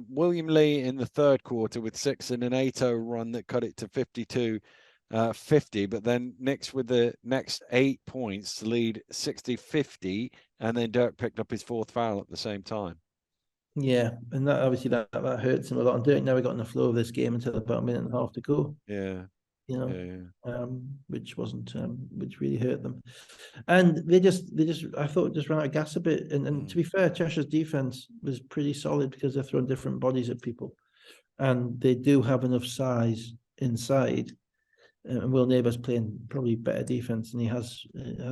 William Lee in the third quarter with 6 in an 8-0 run that cut it to 52 50, but then Nick's with the next 8 points to lead 60-50, and then Dirk picked up his 4th foul at the same time. Yeah, and that obviously that hurts him a lot. And Dirk never got in the flow of this game until about a minute and a half to go. Yeah, which wasn't which really hurt them. And they just I thought just ran out of gas a bit. And to be fair, Cheshire's defense was pretty solid because they're throwing different bodies at people, and they do have enough size inside. And Will Neighbour's playing probably better defense than he has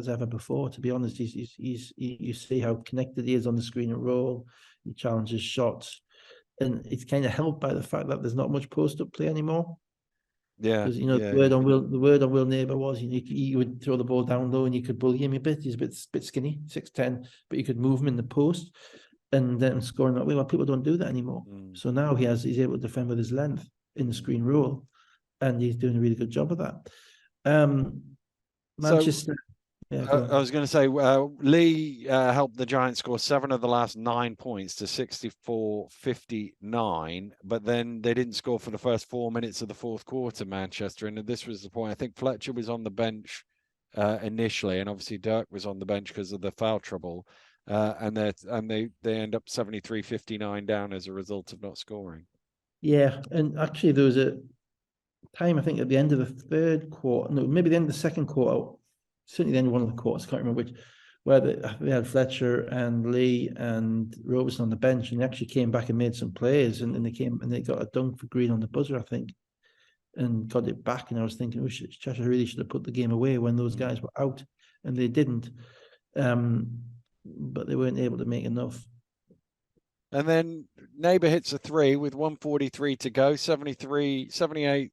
ever before. To be honest, you see how connected he is on the screen and roll. He challenges shots, and it's kind of helped by the fact that there's not much post-up play anymore. Yeah, because the word on Will Neighbour was he would throw the ball down low and you could bully him a bit. He's a bit skinny, 6'10", but you could move him in the post and then score that way. Well, people don't do that anymore. So now he's able to defend with his length in the screen roll, and he's doing a really good job of that. Manchester. I was going to say, Lee helped the Giants score 7 of the last 9 points to 64-59, but then they didn't score for the first 4 minutes of the 4th quarter, Manchester. And this was the point. I think Fletcher was on the bench initially, and obviously Dirk was on the bench because of the foul trouble. And they end up 73-59 down as a result of not scoring. Yeah, and actually there was a time, I think, at the end of the 3rd quarter, no, maybe the end of the 2nd quarter, certainly the end of one of the quarters, I can't remember which, where they had Fletcher and Lee and Robertson on the bench, and they actually came back and made some plays, and they got a dunk for Green on the buzzer, I think, and got it back. And I was thinking, Cheshire really should have put the game away when those guys were out, and they didn't. But they weren't able to make enough. And then Neighbour hits a 3 with 1:43 to go, 78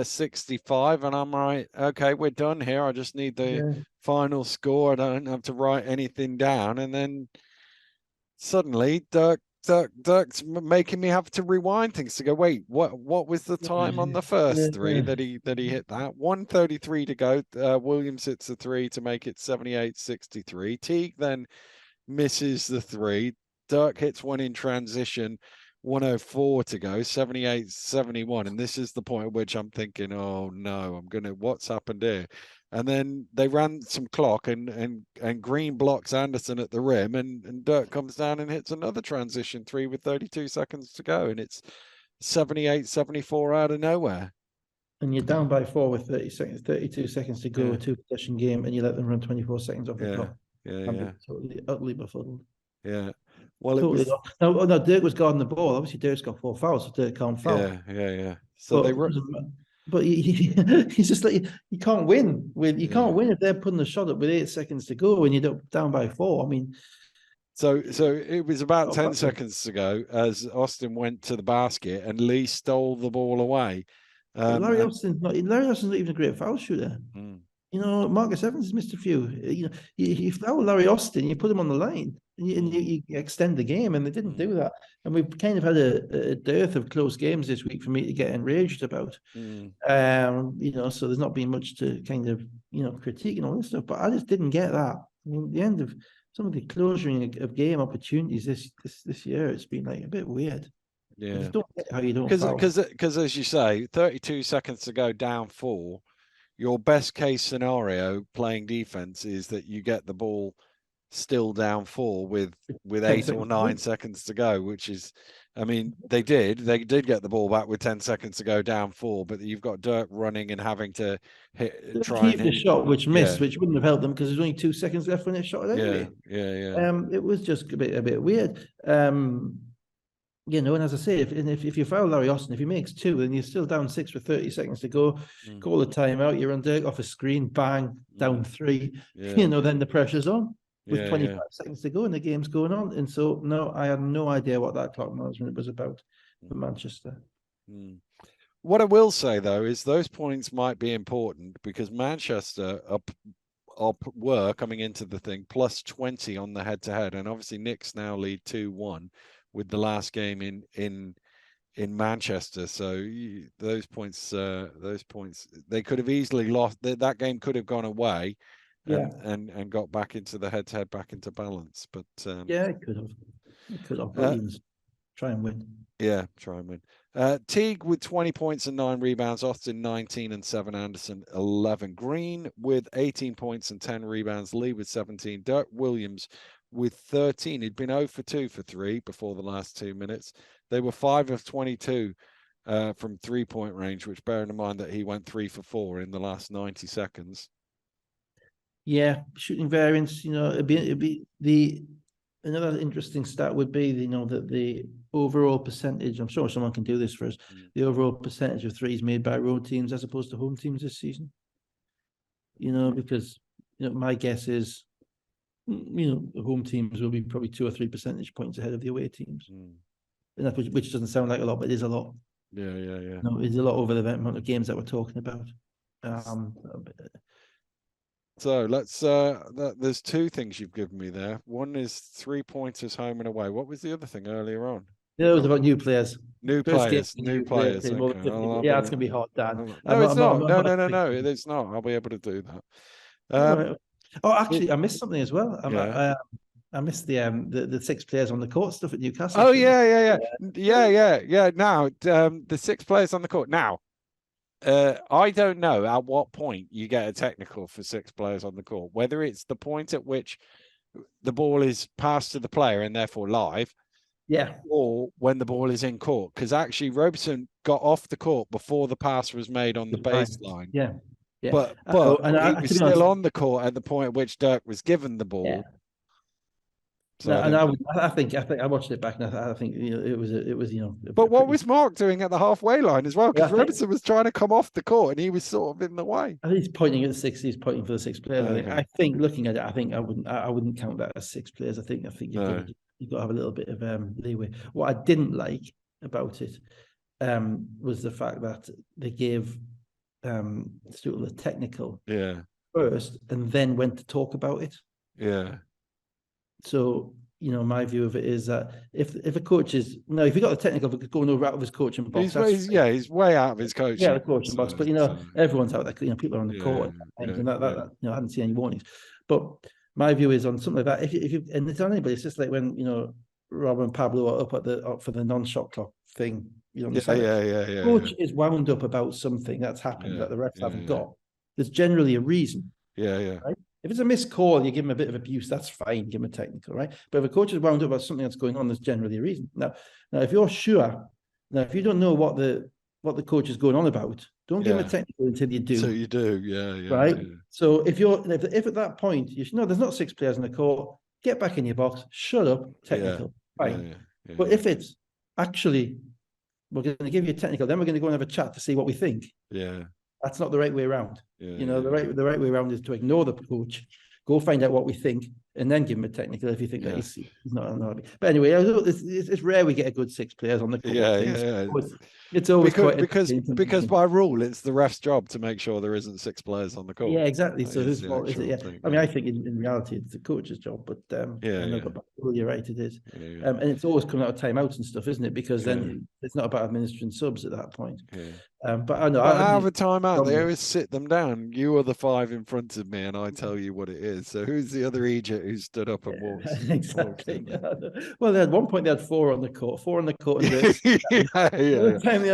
65, and I'm like, okay, we're done here. I just need the final score. I don't have to write anything down. And then suddenly Dirk's making me have to rewind things to go, wait, what was the time on the first 3 that he hit that? 1:33 to go. Williams hits a 3 to make it 78-63. Teague then misses the 3. Dirk hits one in transition, 1:04 to go, 78-71. And this is the point at which I'm thinking, oh no, what's happened here? And then they ran some clock and Green blocks Anderson at the rim, and Dirk comes down and hits another transition 3 with 32 seconds to go. And it's 78-74 out of nowhere. And you're down by 4 with 32 seconds to go, 2-possession game, and you let them run 24 seconds off the clock. Yeah. Totally, utterly befuddled. Yeah. Well, totally. No, Dirk was guarding the ball. Obviously, Dirk's got 4 fouls, so Dirk can't foul. Yeah. So but he's just like, you can't win can't win if they're putting the shot up with 8 seconds to go and you're down by 4. I mean, so it was about 10 seconds to go as Austin went to the basket and Lee stole the ball away. Larry Austin's not even a great foul shooter. Marcus Evans has missed a few. If that were Larry Austin, you put him on the line and you extend the game, and they didn't do that. And we've kind of had a dearth of close games this week for me to get enraged about. So there's not been much to kind of critique and all this stuff. But I just didn't get that. I mean, the end of some of the closing of game opportunities this year, it's been like a bit weird. Yeah, I just don't get how you don't because as you say, 32 seconds to go, down 4. Your best case scenario playing defense is that you get the ball still down 4 with 8 or 9 seconds to go, which is, I mean, they did get the ball back with 10 seconds to go, down 4, but you've got Dirk running and having to try and hit a shot which missed, which wouldn't have helped them because there's only 2 seconds left when it shot it anyway. It was just a bit weird. And as I say, if you foul Larry Austin, if he makes 2 and you're still down 6 with 30 seconds to go, call a timeout, you're on Dirk off a screen, bang, down 3, then the pressure's on with 25 seconds to go and the game's going on. And so, no, I had no idea what that clock management was about for Manchester. What I will say, though, is those points might be important because Manchester were coming into the thing plus 20 on the head-to-head. And obviously Knicks now lead 2-1. With the last game in Manchester, so those points, they could have easily lost. That game could have gone away, and got back into the head-to-head, back into balance. But it could have. try and win. Yeah, try and win. Teague with 20 points and 9 rebounds. Austin 19 and 7. Anderson 11. Green with 18 points and 10 rebounds. Lee with 17. Dirk Williams with 13. He'd been 0 for 2 for 3 before the last 2 minutes. They were 5 of 22 from 3-point range, which bearing in mind that he went 3 for 4 in the last 90 seconds. Yeah, shooting variance. It'd be another interesting stat would be, that the overall percentage, I'm sure someone can do this for us, the overall percentage of threes made by road teams as opposed to home teams this season. Because, my guess is, the home teams will be probably 2 or 3 percentage points ahead of the away teams. And that, which doesn't sound like a lot, but it is a lot. Yeah. It's a lot over the amount of games that we're talking about. So let's there's 2 things you've given me there. One is 3-pointers home and away. What was the other thing earlier on? Yeah, it was about new players. New players. Okay. Yeah, it's gonna be hard, Dan. No, it's not. No, it's not. I'll be able to do that. Oh, actually, I missed something as well. I missed the 6 players on the court stuff at Newcastle. Oh yeah. Now, the 6 players on the court. Now, I don't know at what point you get a technical for 6 players on the court, whether it's the point at which the ball is passed to the player and therefore live, or when the ball is in court. Because actually, Robertson got off the court before the pass was made on the baseline. Yeah. But he was still on the court at the point at which Dirk was given the ball. Yeah. So I think I watched it back, and I think it was. But what was Mark doing at the halfway line as well? Because Robertson was trying to come off the court, and he was sort of in the way. I think he's pointing at the 6. He's pointing for the 6 players. Okay. I think looking at it, I wouldn't count that as 6 players. I think you've got to have a little bit of leeway. What I didn't like about it was the fact that they gave Stuart the technical first, and then went to talk about it. Yeah. So, my view of it is that if a coach is if you got the technical, going over out of his coaching box, he's way out of his coaching. Yeah, the coaching box. But everyone's out there. People are on the court, and I hadn't seen any warnings. But my view is on something like that. If you and it's on anybody, it's just like when Rob and Pablo are up for the non-shot clock thing. Coach is wound up about something that's happened that the refs haven't got. There's generally a reason. Right? If it's a missed call, you give him a bit of abuse, that's fine, give him a technical, right? But if a coach is wound up about something that's going on, there's generally a reason. Now, if you're sure, if you don't know what the coach is going on about, don't give him a technical until you do. So you do, right? Yeah. So if at that point you should know there's not 6 players in the court, get back in your box, shut up, technical, fine. But if it's actually we're going to give you a technical, then we're going to go and have a chat to see what we think. Yeah. That's not the right way around. The right way around is to ignore the coach, go find out what we think, and then give him a technical if you think that he's not. But anyway, it's rare we get a good 6 players on the court. It's always because by rule it's the ref's job to make sure there isn't 6 players on the court. Yeah, exactly. So whose fault is it? Yeah. I mean, I think in reality it's the coach's job, but you're right, it is. And it's always coming out of timeouts and stuff, isn't it? Because then it's not about administering subs at that point. But I know. But out of a timeout, they always sit them down. You are the 5 in front of me, and I tell you what it is. So who's the other Egypt who stood up and walked? Exactly. Well, at one point they had 4 on the court. 4 on the court.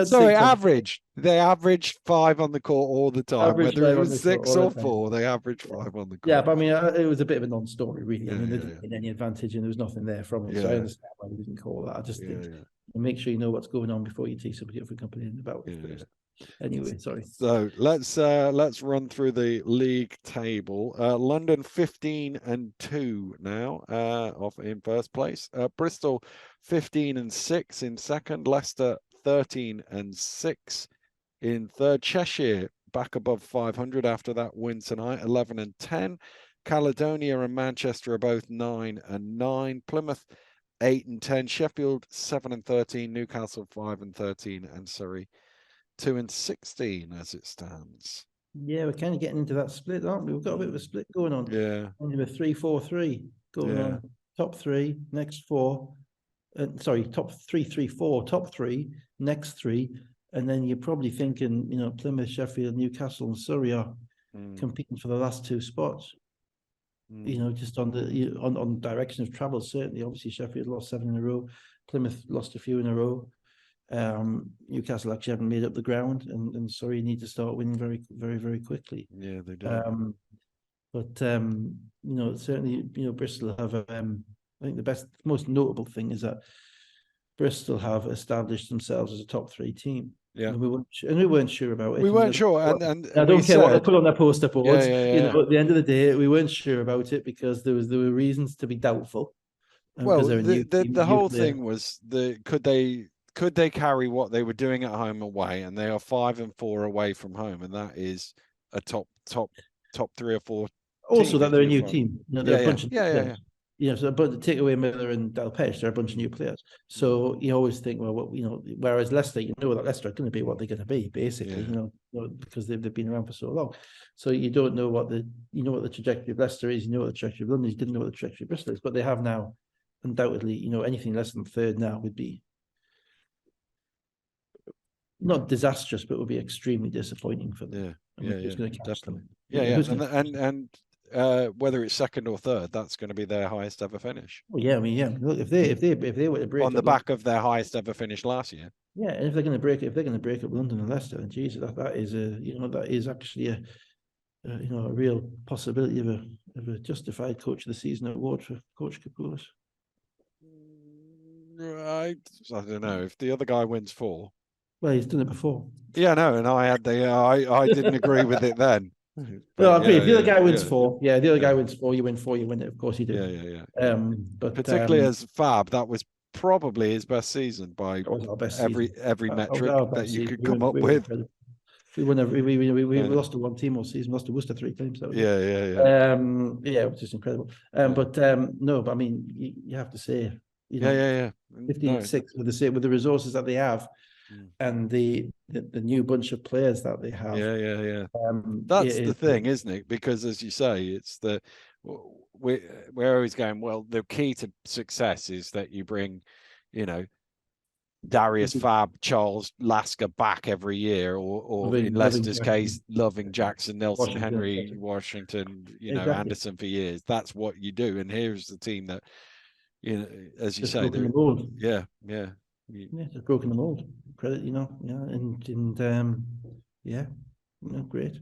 Sorry, average. They averaged 5 on the court all the time. Whether it was 6 or 4, they averaged 5 on the court. Yeah, but I mean, it was a bit of a non-story, really. I mean, they didn't get any advantage, and there was nothing there from it. So I understand why we didn't call that. I just think make sure you know what's going on before you tee somebody up for complaining about it first. Anyway, sorry. So let's run through the league table. London 15-2 now, off in first place. Bristol 15-6 in second. Leicester 13-6 in third. Cheshire back above 500 after that win tonight, 11-10. Caledonia and Manchester are both 9-9. Plymouth 8-10. Sheffield 7-13. Newcastle 5-13, and Surrey 2-16 as it stands. Yeah, we're kind of getting into that split, aren't we? We've got a bit of a split going on. Yeah. Only with 3-4-3 going on. Top 3, next 4. Top 3-3-4, top 3, next 3. And then you're probably thinking, Plymouth, Sheffield, Newcastle, and Surrey are competing for the last 2 spots. Just on the on direction of travel, certainly. Obviously, Sheffield lost 7 in a row. Plymouth lost a few in a row. Newcastle actually haven't made up the ground, and Surrey need to start winning very, very, very quickly. Yeah, they do. But certainly, Bristol have. I think the most notable thing is that Bristol have established themselves as a top 3 team. Yeah, and we weren't sure about it. We weren't sure, and I don't care what they put on their poster boards. Yeah. At the end of the day, we weren't sure about it because there were reasons to be doubtful. Well, the whole thing was could they carry what they were doing at home away, and they are 5-4 away from home, and that is a top 3 or 4. Also, that they're a new team. They're a bunch of players. But take away Miller and Dalpesh, they're a bunch of new players. So you always think, well, whereas Leicester, that Leicester are going to be what they're going to be, basically, because they've been around for so long. So you don't know what the trajectory of Leicester is, what the trajectory of London is, you didn't know what the trajectory of Bristol is, but they have now, undoubtedly, anything less than third now would be not disastrous, but would be extremely disappointing for them. Definitely. And whether it's second or third, that's going to be their highest ever finish. Well, Look, if they were to break on the back of their highest ever finish last year. Yeah, and if they're going to break up London and Leicester, then Jesus, that is actually a real possibility of a justified coach of the season award for Coach Kapoulis. Right, I don't know if the other guy wins 4. Well, he's done it before. Yeah, no, and I didn't agree with it then. No, I agree. If the other guy wins 4, the other guy wins 4, you win 4, you win it. Of course you do. Yeah. But particularly as Fab, that was probably his best season by every metric that you could come up with. We lost to one team all season, lost to Worcester 3 times. Which is incredible. But I mean, you have to say, 15-6 with the resources that they have. And the new bunch of players that they have. That's the thing, isn't it? Because as you say, it's we're always going, well, the key to success is that you bring, Darius, Fab, Charles, Lasker back every year, or in Leicester's case, Loving, Jackson, Nelson, Washington, Henry, Washington, Anderson for years. That's what you do. And here's the team that, as you say, just broken the mold. Credit, great,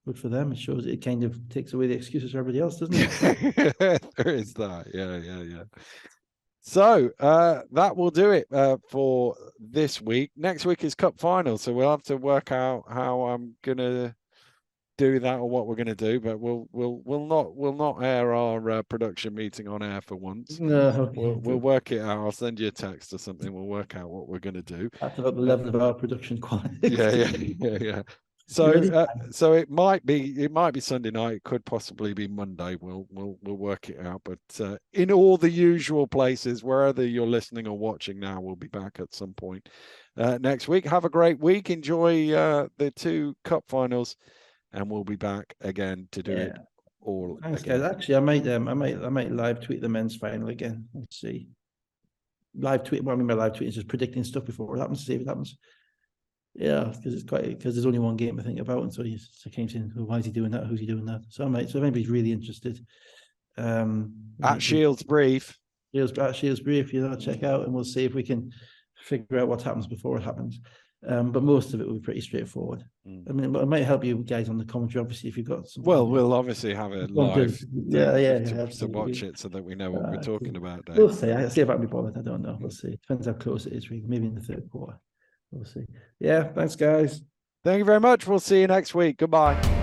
good for them. It shows it kind of takes away the excuses for everybody else, doesn't it? There is that, yeah. So that will do it for this week. Next week is cup final, so we'll have to work out how I'm gonna do that or what we're going to do, but we'll not air our production meeting on air for once. No, we'll work it out. I'll send you a text or something. We'll work out what we're going to do. That's about the level of our production quality. Yeah. So it might be Sunday night. It could possibly be Monday. We'll work it out. But in all the usual places, wherever you're listening or watching now, we'll be back at some point next week. Have a great week. Enjoy the 2 cup finals. And we'll be back again to do it all. Thanks, guys. Actually, I might live tweet the men's final again. Let's see. Live tweet. What I mean by live tweet is just predicting stuff before it happens. See if it happens. Yeah, because there's only one game to think about, and so I came saying, why is he doing that? Who's he doing that? So if anybody's really interested, at Shields Brief, check out, and we'll see if we can figure out what happens before it happens. But most of it will be pretty straightforward. I mean, it might help you guys on the commentary, obviously, if you've got some. Well, we'll obviously have it live to watch it so that we know what we're talking about. Dave. We'll see. I'll see if I can be bothered. I don't know. We'll see. Depends how close it is. Maybe in the 3rd quarter. We'll see. Yeah. Thanks, guys. Thank you very much. We'll see you next week. Goodbye.